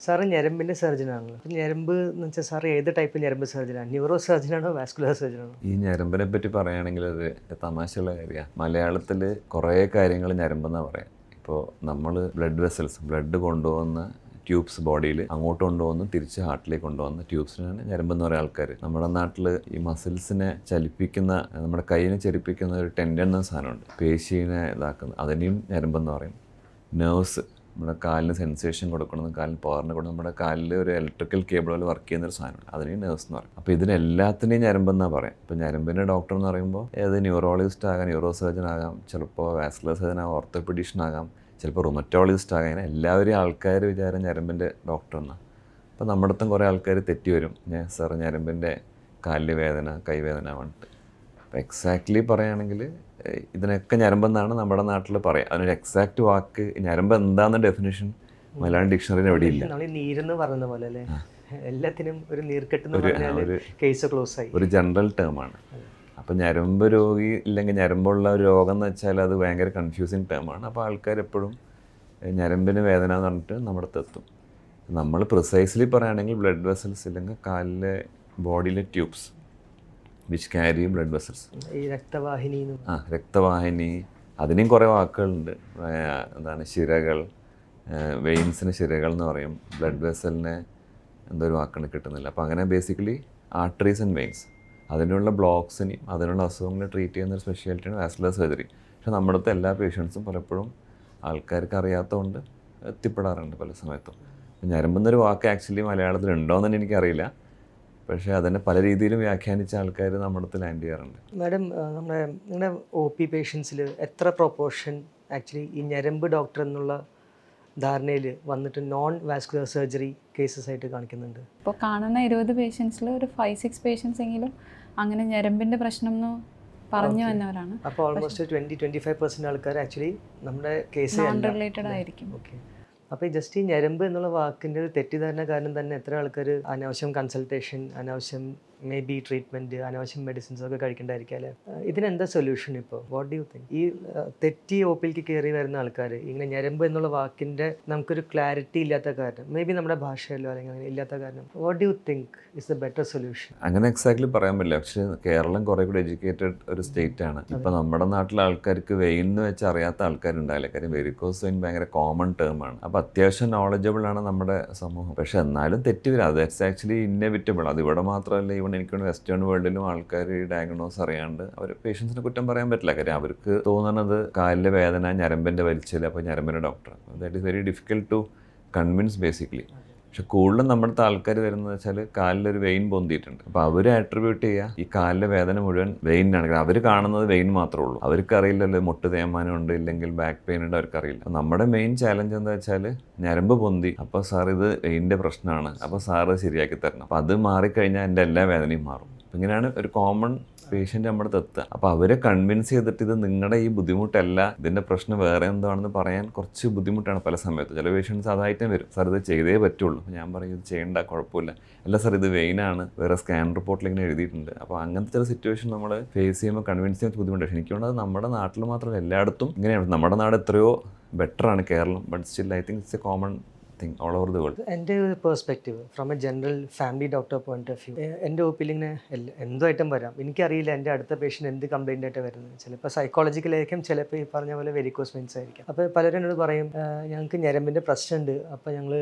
Sir ഞരമ്പിൻ്റെ സർജനാണല്ലോ. അപ്പം ഞരമ്പ് എന്ന് വെച്ചാൽ സാർ ഏത് ടൈപ്പ് ഞരമ്പ് സർജനാണ്? Neuro സർജനാണോ vascular സർജനാണോ? ഈ ഞരമ്പിനെ പറ്റി പറയുകയാണെങ്കിൽ അത് തമാശയുള്ള കാര്യമാണ്. മലയാളത്തിൽ കുറേ കാര്യങ്ങൾ ഞരമ്പെന്നാണ് പറയാം. ഇപ്പോൾ നമ്മൾ ബ്ലഡ് കൊണ്ടുപോകുന്ന ട്യൂബ്സ് ബോഡിയിൽ അങ്ങോട്ട് കൊണ്ടുപോകുന്നു, തിരിച്ച് ഹാർട്ടിലേക്ക് കൊണ്ടുപോകുന്ന ട്യൂബ്സിനാണ് ഞരമ്പെന്ന് പറയുന്ന ആൾക്കാർ. നമ്മുടെ നാട്ടിൽ ഈ മസിൽസിനെ ചലിപ്പിക്കുന്ന, നമ്മുടെ കൈയിനെ ചലിപ്പിക്കുന്ന ഒരു ടെൻഡൻ എന്ന സാധനമുണ്ട്, പേശീനെ ഇതാക്കുന്നത്, അതിനെയും ഞരമ്പെന്ന് പറയും. നെർവ്സ്, നമ്മുടെ കാലിന് സെൻസേഷൻ കൊടുക്കണം, കാലിന് പവറിന് കൊടുക്കണം, നമ്മുടെ കാലിൽ ഒരു ഇലക്ട്രിക്കൽ കേബിൾ പോലെ വർക്ക് ചെയ്യുന്നൊരു സാധനമുണ്ട്, അതിനെയും നെർവ്സ് എന്ന് പറയും. അപ്പോൾ ഇതിനെല്ലാത്തിനെയും ഞരമ്പെന്നാണ് പറയാം. ഇപ്പോൾ ഞരമ്പിൻ്റെ ഡോക്ടർ എന്ന് പറയുമ്പോൾ ഏത് ന്യൂറോളജിസ്റ്റ് ആകാം, ന്യൂറോ സർജൻ ആകാം, ചിലപ്പോൾ വാസ്കുലർ സർജൻ ആകാം, ഓർത്തോപീഡീഷ്യൻ ആകാം, ചിലപ്പോൾ റുമറ്റോളജിസ്റ്റ് ആകാം. അങ്ങനെ എല്ലാവരും ആൾക്കാർ വിചാരം ഞരമ്പിൻ്റെ ഡോക്ടർ എന്നാണ്. അപ്പോൾ നമ്മുടെ അടുത്തും കുറേ ആൾക്കാർ തെറ്റി വരും, സാർ ഞരമ്പിൻ്റെ കാലിൽ വേദന, കൈവേദന പറഞ്ഞിട്ട്. അപ്പോൾ എക്സാക്ട്ലി പറയുകയാണെങ്കിൽ ഇതിനൊക്കെ ഞരമ്പെന്നാണ് നമ്മുടെ നാട്ടിൽ പറയാം. അതിനൊരു എക്സാക്റ്റ് വാക്ക് ഞരമ്പ് എന്താണെന്ന ഡെഫിനേഷൻ മലയാളം ഡിക്ഷണറിന് എവിടെയില്ല. നീരെന്ന് പറയുന്ന പോലെ അല്ലേ, എല്ലാത്തിനും ഒരു നീർക്കെട്ട് കേസ് ക്ലോസ് ആയി, ഒരു ജനറൽ ടേമാണ്. അപ്പോൾ ഞരമ്പ് രോഗി ഇല്ലെങ്കിൽ ഞരമ്പുള്ള ഒരു രോഗം എന്ന് വെച്ചാൽ അത് ഭയങ്കര കൺഫ്യൂസിങ് ടേമാണ്. അപ്പോൾ ആൾക്കാർ എപ്പോഴും ഞരമ്പിന് വേദന എന്ന് പറഞ്ഞിട്ട് നമ്മുടെ അടുത്തെത്തും. നമ്മൾ പ്രിസൈസ്ലി പറയുകയാണെങ്കിൽ ബ്ലഡ് വെസൽസ് ഇല്ലെങ്കിൽ കാലിലെ ബോഡിയിലെ tubes which carry blood vessels, ഈ രക്തവാഹിനി. രക്തവാഹിനി, അതിനെയും കുറേ വാക്കുകളുണ്ട്. എന്താണ്, ശിരകൾ, വെയിൻസിന് ശിരകൾ എന്ന് പറയും. ബ്ലഡ് വെസലിനെ എന്തോ ഒരു വാക്കാണ് കിട്ടുന്നില്ല. അപ്പോൾ അങ്ങനെ ബേസിക്കലി ആർട്ടറീസ് ആൻഡ് വെയിൻസ്, അതിനുള്ള ബ്ലോക്സിനെയും അതിനുള്ള അസുഖങ്ങളെ ട്രീറ്റ് ചെയ്യുന്ന ഒരു സ്പെഷ്യാലിറ്റിയാണ് വാസ്കുലർ സർജറി. പക്ഷേ നമ്മുടെ അടുത്ത് എല്ലാ പേഷ്യൻസും പലപ്പോഴും ആൾക്കാർക്ക് അറിയാത്തതുകൊണ്ട് എത്തിപ്പെടാറുണ്ട് പല സമയത്തും. ഞരമ്പെന്നൊരു വാക്ക് ആക്ച്വലി മലയാളത്തിൽ ഉണ്ടോ എന്ന് തന്നെ എനിക്കറിയില്ല. പക്ഷേ അതിനെ പല രീതിയിലും വ്യാഖ്യാനിച്ച ആൾക്കാർ നമ്മുടെ അടുത്ത് ലാൻഡ് ചെയ്യാറുണ്ട്. മാഡം, നിങ്ങളുടെ ഒ പി പേഷ്യൻസിൽ എത്ര പ്രൊപ്പോർഷൻ ആക്ച്വലി ഈ ഞരമ്പ് ഡോക്ടർ എന്നുള്ള ധാരണയിൽ വന്നിട്ട് നോൺ വാസ്കുലർ സർജറി കേസസ് ആയിട്ട് കാണിക്കുന്നുണ്ട്? ഇപ്പോൾ കാണുന്ന 20 പേഷ്യൻസിൽ ഒരു 5-6 പേഷ്യൻസ് എങ്കിലും അങ്ങനെ ഞരമ്പിൻ്റെ പ്രശ്നം എന്ന് പറഞ്ഞു വന്നവരാണ്. അപ്പോൾ ഓൾമോസ്റ്റ് 20-25% ആൾക്കാർ ആക്ച്വലി നമ്മുടെ കേസ് റിലേറ്റഡ് ആയിരിക്കും. ഓക്കെ. അപ്പോൾ ജസ്റ്റ് ഈ ഞരമ്പ് എന്നുള്ള വാക്കിൻ്റെ ഒരു തെറ്റിദ്ധാരണ കാരണം തന്നെ എത്ര ആൾക്കാർ അനാവശ്യം കൺസൾട്ടേഷൻ, അനാവശ്യം മേ ബി ട്രീറ്റ്മെൻറ്റ്, അനാവശ്യം മെഡിസിൻസ് ഒക്കെ കഴിക്കേണ്ടായിരിക്കും അല്ലേ? ഇതിനെന്താ സൊല്യൂഷൻ ഇപ്പോൾ? What do you think? ഈ തെറ്റി ഒപ്പിലേക്ക് കയറി വരുന്ന ആൾക്കാർ ഇങ്ങനെ ഞരമ്പ് എന്നുള്ള വാക്കിൻ്റെ നമുക്കൊരു ക്ലാരിറ്റി ഇല്ലാത്ത കാരണം, മേ ബി നമ്മുടെ ഭാഷയിലോ അല്ലെങ്കിൽ അങ്ങനെ ഇല്ലാത്ത കാരണം, what do you think is the better solution? അങ്ങനെ എക്സാക്ട്ലി പറയാൻ പറ്റില്ല. പക്ഷേ കേരളം കുറേ കൂടി എഡ്യൂക്കേറ്റഡ് ഒരു സ്റ്റേറ്റ് ആണ്. ഇപ്പോൾ നമ്മുടെ നാട്ടിലെ ആൾക്കാർക്ക് വെയിൻ എന്ന് വെച്ച് അറിയാത്ത ആൾക്കാരുണ്ടാവില്ല. കാര്യം വെരിക്കോസ് വെയിൻ ഭയങ്കര കോമൺ ടേമാണ്. അപ്പോൾ അത്യാവശ്യം നോളജബിൾ ആണ് നമ്മുടെ സമൂഹം. പക്ഷെ എന്നാലും തെറ്റി വരും. അത് ആക്ച്വലി ഇന്നെവിറ്റബിൾ. അത് ഇവിടെ മാത്രമല്ല, എനിക്ക് വെസ്റ്റേൺ വേൾഡിലും ആൾക്കാർ ഈ ഡയഗ്നോസ് അറിയാണ്ട് അവർ പേഷ്യൻസിനെ കുറ്റം പറയാൻ പറ്റില്ല. കാര്യം അവർക്ക് തോന്നുന്നത് കാലിലെ വേദന, ഞരമ്പിൻ്റെ വലിച്ചിൽ, അപ്പോൾ ഞരമ്പിൻ്റെ doctor. That is very difficult to convince basically. പക്ഷെ കൂടുതലും നമ്മുടെ ആൾക്കാർ വരുന്നത് വെച്ചാൽ കാലിലൊരു വെയിൻ പൊന്തിയിട്ടുണ്ട്. അപ്പോൾ അവർ ആട്രിബ്യൂട്ട് ചെയ്യുക ഈ കാലിലെ വേദന മുഴുവൻ വെയിനാണ്. അവർ കാണുന്നത് വെയിൻ മാത്രമേ ഉള്ളൂ. അവർക്കറിയില്ലല്ലോ മുട്ട് തേയ്മാനം ഉണ്ട്, ഇല്ലെങ്കിൽ ബാക്ക് പെയിൻ ഉണ്ട്, അവർക്കറിയില്ല. നമ്മുടെ മെയിൻ ചാലഞ്ച് എന്താ വെച്ചാൽ ഞരമ്പ് പൊന്തി, അപ്പോൾ സാർ ഇത് വെയിൻ്റെ പ്രശ്നമാണ്, അപ്പോൾ സാറ് ശരിയാക്കി തരണം. അപ്പോൾ അത് മാറിക്കഴിഞ്ഞാൽ എൻ്റെ എല്ലാ വേദനയും മാറും. അപ്പോൾ ഇങ്ങനെയാണ് ഒരു കോമൺ പേഷ്യൻ്റ് നമ്മുടെ അടുത്ത് എത്തുക. അപ്പോൾ അവരെ കൺവിൻസ് ചെയ്തിട്ട് ഇത് നിങ്ങളുടെ ഈ ബുദ്ധിമുട്ടല്ല, ഇതിൻ്റെ പ്രശ്നം വേറെ എന്താണെന്ന് പറയാൻ കുറച്ച് ബുദ്ധിമുട്ടാണ് പല സമയത്ത്. ചില പേഷ്യൻസ് അതായിട്ടും വരും, സാർ ഇത് ചെയ്തേ പറ്റുള്ളൂ. ഞാൻ പറയും ഇത് ചെയ്യേണ്ട, കുഴപ്പമില്ല. അല്ല സാർ ഇത് വെയിനാണ്, വേറെ സ്കാൻ റിപ്പോർട്ടിൽ ഇങ്ങനെ എഴുതിയിട്ടുണ്ട്. അപ്പോൾ അങ്ങനത്തെ ചില സിറ്റുവേഷൻ നമ്മൾ ഫേസ് ചെയ്യുമ്പോൾ കൺവിൻസ് ചെയ്യാൻ ബുദ്ധിമുട്ടാണ്. എനിക്ക് തോന്നുന്നത് നമ്മുടെ നാട്ടിൽ മാത്രമല്ല എല്ലായിടത്തും ഇങ്ങനെയാണ്. നമ്മുടെ നാട് എത്രയോ ബെറ്ററാണ് Keralam. But still I think it's a common thing all over the world. എൻ്റെ ഒരു perspective from a general family doctor point of view, എൻ്റെ ഒപ്പിൽ ഇങ്ങനെ എന്തോ ഐറ്റം വരാം. എനിക്കറിയില്ല എൻ്റെ അടുത്ത പേഷ്യൻ്റ് എന്ത് കംപ്ലൈൻ്റ് ആയിട്ട് വരുന്നത്. ചിലപ്പോൾ സൈക്കോളജിക്കലായിരിക്കും, ചിലപ്പോൾ ഈ പറഞ്ഞ പോലെ വെരിക്കോസ് വെയിൻസ് ആയിരിക്കും. അപ്പോൾ പലരും എന്നോട് പറയും ഞങ്ങൾക്ക് ഞരമ്പിൻ്റെ പ്രശ്നമുണ്ട്, അപ്പോൾ ഞങ്ങൾ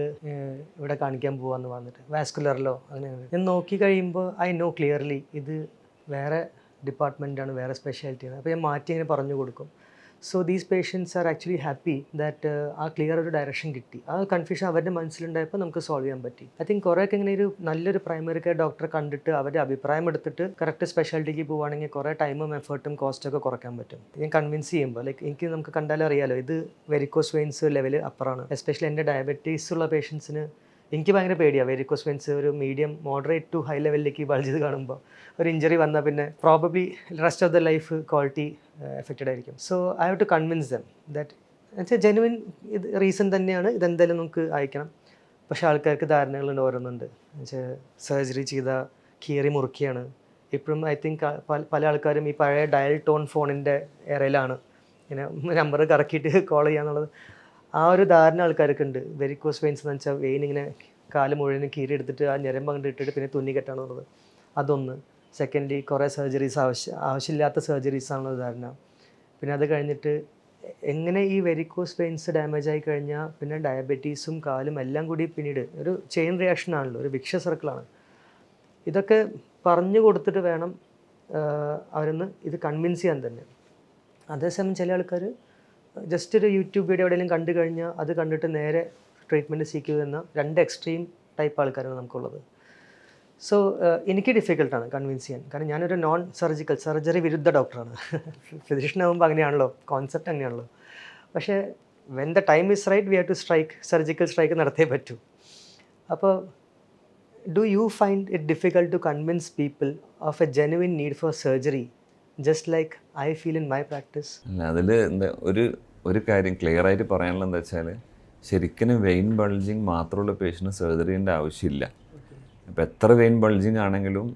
ഇവിടെ കാണിക്കാൻ പോകാമെന്ന് പറഞ്ഞിട്ട് വാസ്കുലറിലോ അങ്ങനെ. ഞാൻ നോക്കി കഴിയുമ്പോൾ ഐ നോ ക്ലിയർലി ഇത് വേറെ ഡിപ്പാർട്ട്മെൻറ്റാണ്, വേറെ സ്പെഷ്യാലിറ്റിയാണ്. അപ്പോൾ ഞാൻ മാറ്റി അങ്ങനെ പറഞ്ഞു കൊടുക്കും. So these patients are actually happy that ആ ക്ലിയർ ഒരു ഡയറക്ഷൻ കിട്ടി. ആ കൺഫ്യൂഷൻ അവരുടെ മനസ്സിലുണ്ടായപ്പോൾ നമുക്ക് സോൾവ് ചെയ്യാൻ പറ്റി. ഐ തിങ്ക് കുറേയൊക്കെ ഇങ്ങനെ ഒരു നല്ലൊരു പ്രൈമറി കെയർ ഡോക്ടറെ കണ്ടിട്ട് അവരുടെ അഭിപ്രായം എടുത്തിട്ട് കറക്റ്റ് സ്പെഷ്യാലിറ്റിക്ക് പോവുകയാണെങ്കിൽ കുറേ ടൈമും എഫേർട്ടും കോസ്റ്റൊക്കെ കുറയ്ക്കാൻ പറ്റും. ഞാൻ കൺവിൻസ് ചെയ്യുമ്പോൾ നമുക്ക് കണ്ടാലും അറിയാലോ ഇത് വെരിക്കോസ് വെയിൻസ് ലെവൽ അപ്പറാണ്. എസ്പെഷ്യലി എൻ്റെ ഡയബറ്റീസ് ഉള്ള പേഷ്യൻസിന് എനിക്ക് ഭയങ്കര പേടിയാണ്. വെരിക്കോസ് വെയിൻസ് ഒരു മീഡിയം മോഡറേറ്റ് ടു ഹൈ ലെവലിലേക്ക് ബൾജ് ചെയ്ത് കാണുമ്പോൾ ഒരു ഇഞ്ചറി വന്നാൽ പിന്നെ probably rest of the life quality affected ആയിരിക്കും. So I have to convince them that എന്നുവെച്ചാൽ ജെനുവിൻ ഇത് റീസൺ തന്നെയാണ്, ഇതെന്തായാലും നമുക്ക് അയക്കണം. പക്ഷേ ആൾക്കാർക്ക് ധാരണകളുണ്ട്, ഓരോന്നുണ്ട്. എന്നുവെച്ചാൽ സർജറി ചെയ്ത കീറി മുറുക്കിയാണ്. ഇപ്പോഴും ഐ തിങ്ക് പല ആൾക്കാരും ഈ പഴയ ഡയൽ ടോൺ ഫോണിൻ്റെ ഇറയിലാണ്, ഇങ്ങനെ നമ്പർ കറക്കിയിട്ട് കോൾ ചെയ്യാന്നുള്ളത്. ആ ഒരു ധാരണ ആൾക്കാർക്ക് ഉണ്ട്. വെരിക്കോസ് വെയിൻസ് എന്ന് വെച്ചാൽ വെയിൻ ഇങ്ങനെ കാല് മുഴുവനും കീറിയെടുത്തിട്ട് ആ ഞരമ്പ് അങ്ങോട്ട് ഇട്ടിട്ട് പിന്നെ തുന്നി കെട്ടാണെന്നുള്ളത്. അതൊന്ന്. സെക്കൻഡ്ലി കുറേ സർജറീസ് ആവശ്യമില്ലാത്ത സർജറീസ് ആണെന്നുള്ള ധാരണ. പിന്നെ അത് കഴിഞ്ഞിട്ട് എങ്ങനെ ഈ വെരിക്കോസ് വെയിൻസ് ഡാമേജ് ആയി കഴിഞ്ഞാൽ പിന്നെ ഡയബറ്റീസും കാലും എല്ലാം കൂടി പിന്നീട് ഒരു ചെയിൻ റിയാക്ഷൻ ആണല്ലോ, ഒരു വിക്ഷ സർക്കിളാണ്. ഇതൊക്കെ പറഞ്ഞു കൊടുത്തിട്ട് വേണം അവരൊന്ന് ഇത് കൺവിൻസ് ചെയ്യാൻ തന്നെ. അതേസമയം ചില ആൾക്കാർ ജസ്റ്റ് ഒരു യൂട്യൂബ് വീഡിയോ എവിടെയെങ്കിലും കണ്ടു കഴിഞ്ഞാൽ അത് കണ്ടിട്ട് നേരെ ട്രീറ്റ്മെൻറ്റ് സീക്ക് ചെയ്യുന്ന രണ്ട് എക്സ്ട്രീം ടൈപ്പ് ആൾക്കാരാണ് നമുക്കുള്ളത്. സോ എനിക്ക് ഡിഫിക്കൽട്ടാണ് കൺവിൻസ് ചെയ്യാൻ. കാരണം ഞാനൊരു നോൺ സർജറി വിരുദ്ധ ഡോക്ടറാണ്. ഫിസിഷ്യൻ ആകുമ്പോൾ അങ്ങനെയാണല്ലോ, കോൺസെപ്റ്റ് അങ്ങനെയാണല്ലോ. പക്ഷേ when the time is right we have to strike, surgical strike നടത്തിയേ പറ്റൂ. അപ്പോൾ do you find it difficult to convince people of a genuine need for surgery just like I feel in my practice? അല്ല, അതിൽ എന്താ ഒരു കാര്യം clear ആയിട്ട് പറയാനുള്ളത് എന്താ വെച്ചാൽ, ശരിക്കും വെയിൻ ബൾജിങ് മാത്രമുള്ള പേഷ്യൻറ്റ് സർജറീൻ്റെ ആവശ്യമില്ല. ഇപ്പോൾ എത്ര വെയിൻ ബൾജിങ് ആണെങ്കിലും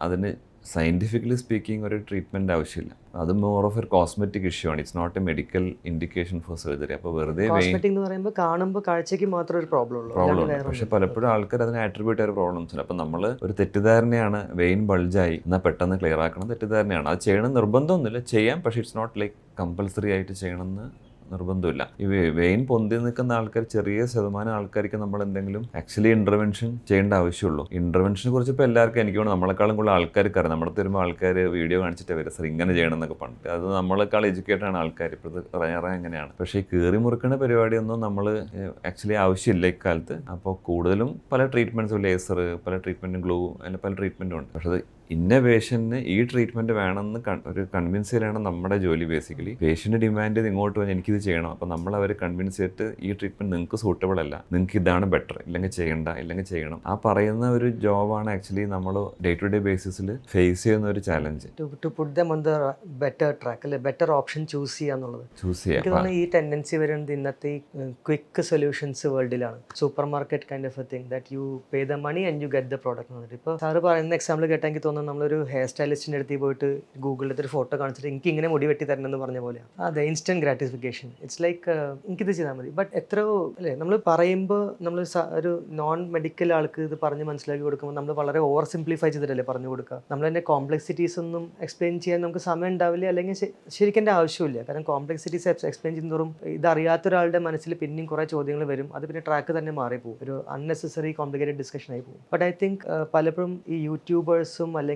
അതിന് സയൻറ്റിഫിക്കലി സ്പീക്കിംഗ് ഒരു ട്രീറ്റ്മെൻറ്റ് ആവശ്യമില്ല. അത് മോർ ഓഫ് ഒരു കോസ്മെറ്റിക് ഇഷ്യൂ ആണ്. It's not a medical indication for surgery. അപ്പോൾ വെറുതെ കോസ്മെറ്റിക് എന്ന് പറയുമ്പോൾ കാണുമ്പോൾ കാഴ്ചയ്ക്ക് മാത്രം ഒരു പ്രോബ്ലം ഉണ്ട്. പക്ഷേ പലപ്പോഴും ആൾക്കാർ അതിനെ ആട്രിബ്യൂട്ട് ചെയ്ത പ്രോബ്ലംസ് ഉണ്ട്. അപ്പോൾ നമ്മൾ ഒരു തെറ്റിദ്ധാരണയാണ് വെയിൻ ബൾജായി എന്നാൽ പെട്ടെന്ന് ക്ലിയർ ആക്കണം, തെറ്റിദ്ധാരണയാണ്. അത് ചെയ്യണം നിർബന്ധമൊന്നുമില്ല, ചെയ്യാം. പക്ഷേ ഇറ്റ്സ് നോട്ട് ലൈക്ക് കമ്പൽസറി ആയിട്ട് ചെയ്യണമെന്ന് നിർബന്ധമില്ല. ഈ വെയിൻ പൊന്തി നിൽക്കുന്ന ആൾക്കാർ ചെറിയ ശതമാനം ആൾക്കാർക്ക് നമ്മൾ എന്തെങ്കിലും ആക്ച്വലി ഇൻ്റർവെൻഷൻ ചെയ്യേണ്ട ആവശ്യമുള്ളൂ. ഇൻ്റർവെൻഷനെ കുറിച്ച് ഇപ്പോൾ എല്ലാവർക്കും എനിക്ക് തോന്നുന്നു നമ്മളെക്കാളും കൂടുതൽ ആൾക്കാർക്ക് അറിയാം. നമ്മുടെ തരുമ്പോൾ ആൾക്കാർ വീഡിയോ കാണിച്ചിട്ട് വരും, സർ ഇങ്ങനെ ചെയ്യണം എന്നൊക്കെ പറഞ്ഞിട്ട്. അത് നമ്മളെക്കാൾ എഡ്യൂക്കേറ്റഡ് ആണ് ആൾക്കാർ. ഇപ്പോൾ റയറായ എങ്ങനെയാണ്. പക്ഷേ ഈ കീറി മുറുക്കുന്ന പരിപാടിയൊന്നും നമ്മൾ ആക്ച്വലി ആവശ്യമില്ല ഇക്കാലത്ത്. അപ്പോൾ കൂടുതലും പല ട്രീറ്റ്മെൻറ്റ്സും, ലേസർ, പല ട്രീറ്റ്മെൻറ്റും, ഗ്ലൂ, അങ്ങനെ പല ട്രീറ്റ്മെൻറ്റും ഉണ്ട്. പക്ഷേ അത് ഇന്ന പേഷ്യൻറ്റിന് ഈ ട്രീറ്റ്മെൻറ്റ് വേണമെന്ന് ഒരു കൺവിൻസ് ചെയ്യലാണ് നമ്മുടെ ജോലി. ബേസിക്കലി പേഷ്യൻ്റ് ഡിമാൻഡ് ചെയ്ത് ഇങ്ങോട്ട് വന്ന് എനിക്കിത് ചെയ്യണം. അപ്പോൾ നമ്മൾ അവരെ കൺവിൻസ് ചെയ്തിട്ട് ഈ ട്രീറ്റ്മെൻറ്റ് നിങ്ങൾക്ക് സൂട്ടബിൾ അല്ല, നിങ്ങൾക്ക് ഇതാണ് ബെറ്റർ, ഇല്ലെങ്കിൽ ചെയ്യണ്ട, ഇല്ലെങ്കിൽ ചെയ്യണം. ആ പറയുന്ന ഒരു ജോബാണ് ആക്ച്വലി നമ്മൾ ഡേ ടു ഡേ ബേസിസിൽ ഫേസ് ചെയ്യുന്ന ഒരു challenge. To put them on the better track, അല്ലെ ബെറ്റർ ഓപ്ഷൻ ചൂസ് ചെയ്യാന്നുള്ളത്. എനിക്ക് തോന്നുന്നു ഈ ടെൻഡൻസി വരുന്നത് ഇന്നത്തെ ഈ ക്വിക്ക് സൊല്യൂഷൻസ് വേൾഡിലാണ്. Supermarket kind of a thing that you pay the money and you get the product എന്ന്. ഇപ്പോൾ സാറ് പറയുന്ന എക്സാമ്പിൾ കേട്ടെങ്കിൽ തോന്നുന്നു നമ്മളൊരു ഹെയർ സ്റ്റൈലിസ്റ്റിൻ്റെ അടുത്ത് പോയിട്ട് ഗൂഗിളിൽ ഒരു ഫോട്ടോ കാണിച്ചിട്ട് എനിക്ക് ഇങ്ങനെ മുടി വെട്ടി തരണം എന്ന് പറഞ്ഞ പോലെ അതെ ഇൻസ്റ്റന്റ് ഗ്രാറ്റിഫിക്കേഷൻ. ഇറ്റ്സ് ലൈക്ക് എനിക്കിത് ചെയ്താൽ മതി. ബട്ട് എത്രയോ അല്ലേ നമ്മൾ പറയുമ്പോൾ നമ്മൾ ഒരു നോൺ മെഡിക്കൽ ആൾക്ക് ഇത് പറഞ്ഞ് മനസ്സിലാക്കി കൊടുക്കുമ്പോൾ നമ്മൾ വളരെ ഓവർ സിംപ്ലിഫൈ ചെയ്തിട്ടല്ലേ പറഞ്ഞു കൊടുക്കുക. നമ്മൾ തന്നെ കോംപ്ലക്സിറ്റീസ് ഒന്നും എക്സ്പ്ലെയിൻ ചെയ്യാൻ നമുക്ക് സമയം ഉണ്ടാവില്ല, അല്ലെങ്കിൽ ശരിക്കും എൻ്റെ ആവശ്യമില്ല. കാരണം കോംപ്ലക്സിറ്റീസ് എക്സ്പ്ലെയിൻ ചെയ്യുന്നതോറും ഇതറിയാത്ത ഒരാളുടെ മനസ്സിൽ പിന്നെയും കുറേ ചോദ്യങ്ങൾ വരും. അത് പിന്നെ ട്രാക്ക് തന്നെ മാറിപ്പോകും, ഒരു അൺനെസസറി കോംപ്ലിക്കേറ്റഡ് ഡിസ്കഷൻ ആയി പോകും. ബട്ട് ഐ തിങ്ക് പലപ്പോഴും ഈ യൂട്യൂബേഴ്സും അല്ലെങ്കിൽ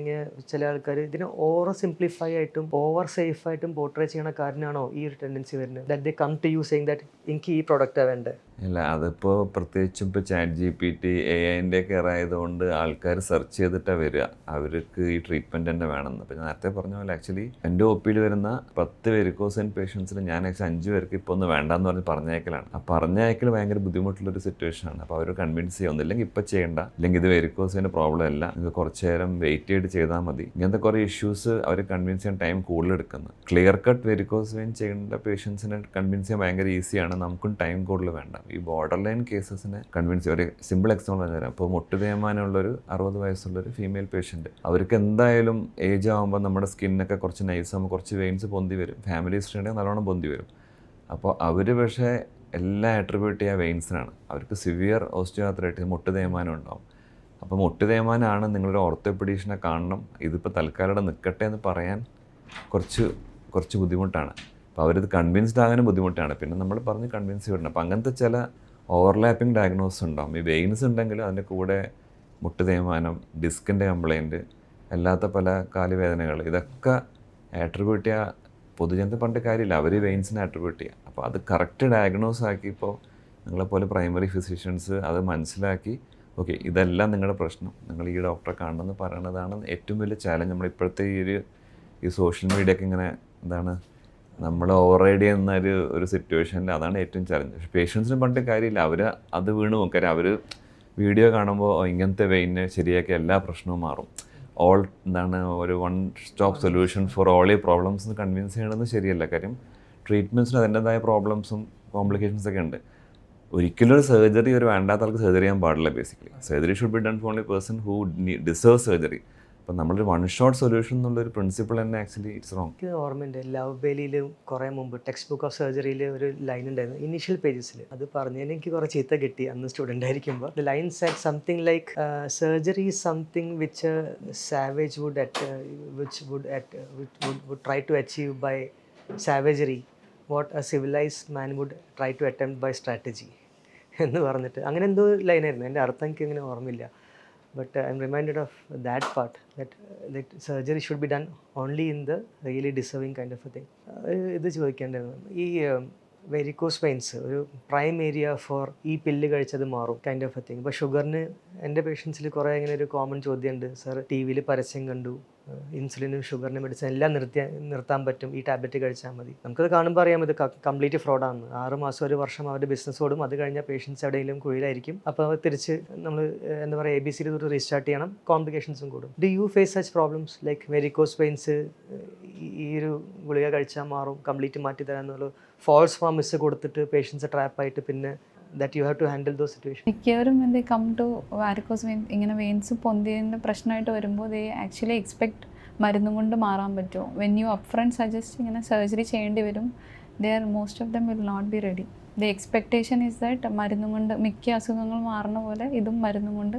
ചില ആൾക്കാർ ഇതിനെ ഓവർ സിംപ്ലിഫൈ ആയിട്ടും ഓവർ സേഫ് ആയിട്ടും പോർട്രേ ചെയ്യണ കാരണമാണോ ഈ ഒരു ടെൻഡൻസി വരുന്നത്? That they come to you saying that എനിക്ക് ഈ പ്രൊഡക്റ്റാണ് വേണ്ടത്. ഇല്ല, അതിപ്പോൾ പ്രത്യേകിച്ചും ഇപ്പോൾ ChatGPT AI ഒക്കെ ആയതുകൊണ്ട് ആൾക്കാർ സെർച്ച് ചെയ്തിട്ടാണ് വരിക, അവർക്ക് ഈ ട്രീറ്റ്മെൻറ്റ് തന്നെ വേണമെന്ന്. അപ്പോൾ ഞാൻ നേരത്തെ പറഞ്ഞ പോലെ ആക്ച്വലി എൻ്റെ ഒപ്പിയിൽ വരുന്ന 10 വെരിക്കോസ് വെയിൻ പേഷ്യൻസിൽ ഞാൻ ആക്ച്വലി 5 പേർക്ക് ഇപ്പോൾ ഒന്ന് വേണ്ടാന്ന് പറഞ്ഞ് പറഞ്ഞയക്കലാണ്. ആ പറഞ്ഞയക്കൽ ഭയങ്കര ബുദ്ധിമുട്ടുള്ളൊരു സിറ്റുവേഷനാണ്. അപ്പോൾ അവർ കൺവിൻസ് ചെയ്യുന്നില്ലെങ്കിൽ ഇപ്പോൾ ചെയ്യേണ്ട, അല്ലെങ്കിൽ ഇത് വെരിക്കോസ് വെയിൻ്റെ പ്രോബ്ലം അല്ല, ഇത് കുറച്ച് നേരം വെയിറ്റ് ചെയ്ത് ചെയ്താൽ മതി, ഇങ്ങനത്തെ കുറേ ഇഷ്യൂസ് അവർ കൺവിൻസ് ചെയ്യാൻ ടൈം കൂടുതൽ എടുക്കുന്നത്. ക്ലിയർ കട്ട് വെരിക്കോസ് വെയിൻ ചെയ്യേണ്ട പേഷ്യൻസിനെ കൺവിൻസ് ചെയ്യാൻ ഭയങ്കര ഈസിയാണ്, നമുക്കും ടൈം കൂടുതൽ വേണ്ട. ഈ ബോർഡർ ലൈൻ കേസസിനെ കൺവിൻസ് ചെയ്യുക, ഒരു സിമ്പിൾ എക്സാമ്പിൾ പറഞ്ഞുതരാം. ഇപ്പോൾ മുട്ട് തേയ്മാനമുള്ളൊരു 60 വയസ്സുള്ളൊരു ഫീമെയിൽ പേഷ്യൻറ്റ്, അവർക്ക് എന്തായാലും ഏജ് ആകുമ്പോൾ നമ്മുടെ സ്കിന്നൊക്കെ കുറച്ച് നൈസാകുമ്പോൾ കുറച്ച് വെയിൻസ് പൊന്തി വരും, ഫാമിലി ഹിസ്റ്ററി ഉണ്ടെങ്കിൽ നല്ലോണം പൊന്തി വരും. അപ്പോൾ അവർ പക്ഷേ എല്ലാം ആട്രിബ്യൂട്ട് ചെയ്യുക വെയിൻസിനാണ്. അവർക്ക് സിവിയർ ഓസ്റ്റിയോആർത്രൈറ്റിസ്, മുട്ട് തേയ്മാനം ഉണ്ടാവും. അപ്പോൾ മുട്ട് തേയ്മാനമാണ് നിങ്ങളൊരു ഓർത്തോപെഡീഷനെ കാണണം, ഇതിപ്പോൾ തൽക്കാലം നിൽക്കട്ടെ എന്ന് പറയാൻ കുറച്ച് ബുദ്ധിമുട്ടാണ്. അപ്പോൾ അവരിത് കൺവിൻസ്ഡ് ആകാനും ബുദ്ധിമുട്ടാണ്. പിന്നെ നമ്മൾ പറഞ്ഞ് കൺവിൻസ് ചെയ്യണം. അപ്പോൾ അങ്ങനത്തെ ചില ഓവർലാപ്പിംഗ് ഡയഗ്നോസിസ് ഉണ്ടാവും. ഈ വെയിൻസ് ഉണ്ടെങ്കിൽ അതിൻ്റെ കൂടെ മുട്ട് തേയ്മാനം, ഡിസ്കിൻ്റെ കംപ്ലയിൻറ്റ്, അല്ലാത്ത പല കാലുവേദനകൾ, ഇതൊക്കെ ആട്രിബ്യൂട്ട് ചെയ്യുക പൊതുജനത്തെ പറഞ്ഞിട്ട് കാര്യമില്ല, അവർ വെയിൻസിനെ ആട്രിബ്യൂട്ട് ചെയ്യുക. അപ്പോൾ അത് കറക്റ്റ് ഡയഗ്നോസ് ആക്കി ഇപ്പോൾ നിങ്ങളെപ്പോലെ പ്രൈമറി ഫിസിഷ്യൻസ് അത് മനസ്സിലാക്കി ഓക്കെ ഇതെല്ലാം നിങ്ങളുടെ പ്രശ്നം, നിങ്ങൾ ഈ ഡോക്ടറെ കാണണമെന്ന് പറയണതാണ് ഏറ്റവും വലിയ ചാലഞ്ച്. നമ്മളിപ്പോഴത്തെ ഈ സോഷ്യൽ മീഡിയ ഒക്കെ ഇങ്ങനെ എന്താണ് നമ്മൾ ഓവർ റൈഡ് ചെയ്യുന്ന ഒരു സിറ്റുവേഷനിൽ അതാണ് ഏറ്റവും ചലഞ്ച്. പക്ഷേ പേഷ്യൻസിന് പറഞ്ഞിട്ട് കാര്യമില്ല, അവർ അത് വീണ് നോക്കാം. അവർ വീഡിയോ കാണുമ്പോൾ ഇങ്ങനത്തെ വെയിനെ ശരിയാക്കി എല്ലാ പ്രശ്നവും മാറും, ഒരു one stop solution for all ഈ പ്രോബ്ലംസ് എന്ന് കൺവിൻസ് ചെയ്യണമെന്ന് ശരിയല്ല. കാര്യം ട്രീറ്റ്മെൻറ്റ്സിന് അതിൻ്റെതായ പ്രോബ്ലംസും കോംപ്ലിക്കേഷൻസ് ഒക്കെ ഉണ്ട്. ഒരിക്കലും ഒരു സർജറി വേണ്ടാത്ത ആൾക്ക് സർജറി ചെയ്യാൻ പാടില്ല. Basically surgery should be done for only person who deserve surgery. അപ്പം നമ്മളൊരു വൺ ഷോട്ട് സൊല്യൂഷൻ എന്നുള്ളൊരു പ്രിൻസിപ്പിൾ തന്നെ ആക്ച്വലി ഇറ്റ്സ് റോങ്. എനിക്ക് ഓർമ്മയുണ്ട് ലവ് ബേലിയിൽ കുറേ മുമ്പ് ടെക്സ്റ്റ് ബുക്ക് ഓഫ് സർജറിയിൽ ഒരു ലൈൻ ഉണ്ടായിരുന്നു ഇനീഷ്യൽ പേജസിൽ. അത് പറഞ്ഞതിന് എനിക്ക് കുറേ ചീത്ത കിട്ടി അന്ന് സ്റ്റുഡൻ്റ് ആയിരിക്കുമ്പോൾ. The line Z something like surgery is something which savage would try to achieve by savagery what a civilized man would try to attempt by strategy എന്ന് പറഞ്ഞിട്ട് അങ്ങനെ എന്തോ ലൈനായിരുന്നു. എൻ്റെ അർത്ഥം എനിക്ക് അങ്ങനെ ഓർമ്മയില്ല. But I M reminded of that part that surgery should be done only in the really deserving kind of a thing. ഇത് ചോദിക്കേണ്ടത് ഈ വെരിക്കോസ് വെയിൻസ് ഒരു പ്രൈം ഏരിയ ഫോർ ഈ പില്ല് കഴിച്ചത് മാറും കൈൻഡ് ഓഫ് എ തിങ്. ഇപ്പോൾ ഷുഗറിന് എൻ്റെ പേഷ്യൻസിൽ കുറേ ഇങ്ങനെ ഒരു കോമൺ ചോദ്യമുണ്ട്, സർ ടി വിയിൽ പരസ്യം കണ്ടു ഇൻസുലിനും ഷുഗറിനും മെഡിസിൻ എല്ലാം നിർത്താൻ പറ്റും, ഈ ടാബ്ലറ്റ് കഴിച്ചാൽ മതി. നമുക്കത് കാണുമ്പോൾ അറിയാം ഇത് കംപ്ലീറ്റ് ഫ്രോഡാണെന്ന്. 6 മാസം 1 വർഷം അവരുടെ ബിസിനസ് ഓടും, അത് കഴിഞ്ഞാൽ പേഷ്യൻസ് എവിടെയെങ്കിലും കുഴിയിലായിരിക്കും. അപ്പോൾ തിരിച്ച് നമ്മൾ എന്താ പറയുക ABCD തൊട്ട് റീസ്റ്റാർട്ട് ചെയ്യണം, കോംപ്ലിക്കേഷൻസും കൂടും. Do you face such problems like varicose veins ഈ ഒരു ഗുളിക കഴിച്ചാൽ മാറും, കംപ്ലീറ്റ് മാറ്റി തരാൻ എന്നുള്ള ഫോൾസ് പ്രോമിസ് കൊടുത്തിട്ട് പേഷ്യൻസ് ട്രാപ്പായിട്ട് പിന്നെ that you have to handle those situations? മിക്കവരും എന്ത് കം ടു വാരിക്കോസ് വെയിൻ ഇങ്ങനെ വെയിൻസ് പൊന്തിയതിൻ്റെ പ്രശ്നമായിട്ട് വരുമ്പോൾ ദേ ആക്ച്വലി എക്സ്പെക്ട് മരുന്നും കൊണ്ട് മാറാൻ പറ്റുമോ. When you up front suggest ഇങ്ങനെ സർജറി ചെയ്യേണ്ടി വരും, most of them will not be ready. The expectation is that മരുന്നും കൊണ്ട് മിക്ക അസുഖങ്ങൾ മാറുന്ന പോലെ ഇതും മരുന്നും കൊണ്ട്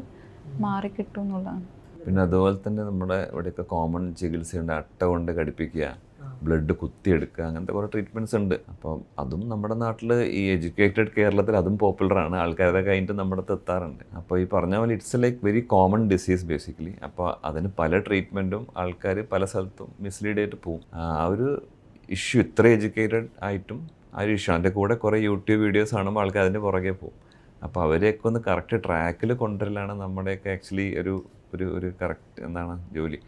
മാറിക്കിട്ടും എന്നുള്ളതാണ്. പിന്നെ അതുപോലെ തന്നെ നമ്മുടെ ഇവിടെയൊക്കെ കോമൺ ചികിത്സയുണ്ട്, അട്ട കൊണ്ട് ഘടിപ്പിക്കുക, ബ്ലഡ് കുത്തിയെടുക്കുക, അങ്ങനത്തെ കുറേ ട്രീറ്റ്മെൻറ്റ്സ് ഉണ്ട്. അപ്പം അതും നമ്മുടെ നാട്ടിൽ ഈ എഡ്യൂക്കേറ്റഡ് കേരളത്തിൽ അതും പോപ്പുലറാണ്, ആൾക്കാരെ കഴിഞ്ഞിട്ട് നമ്മുടെ അടുത്ത് എത്താറുണ്ട്. അപ്പോൾ ഈ പറഞ്ഞ പോലെ it's like very common disease basically. അപ്പോൾ അതിന് പല ട്രീറ്റ്മെൻറ്റും ആൾക്കാർ പല സ്ഥലത്തും മിസ്ലീഡ് ചെയ്തിട്ട് പോകും. ആ ഒരു ഇഷ്യൂ ഇത്ര എഡ്യൂക്കേറ്റഡ് ആയിട്ടും ആ ഒരു ഇഷ്യൂ അതിൻ്റെ കൂടെ കുറേ യൂട്യൂബ് വീഡിയോസ് കാണുമ്പോൾ ആൾക്കാർ അതിൻ്റെ പുറകെ പോകും. അപ്പോൾ അവരെയൊക്കെ ഒന്ന് കറക്റ്റ് ട്രാക്കിൽ കൊണ്ടുവരലാണ് നമ്മുടെയൊക്കെ ആക്ച്വലി ഒരു കറക്റ്റ് എന്താണ് ജോലി.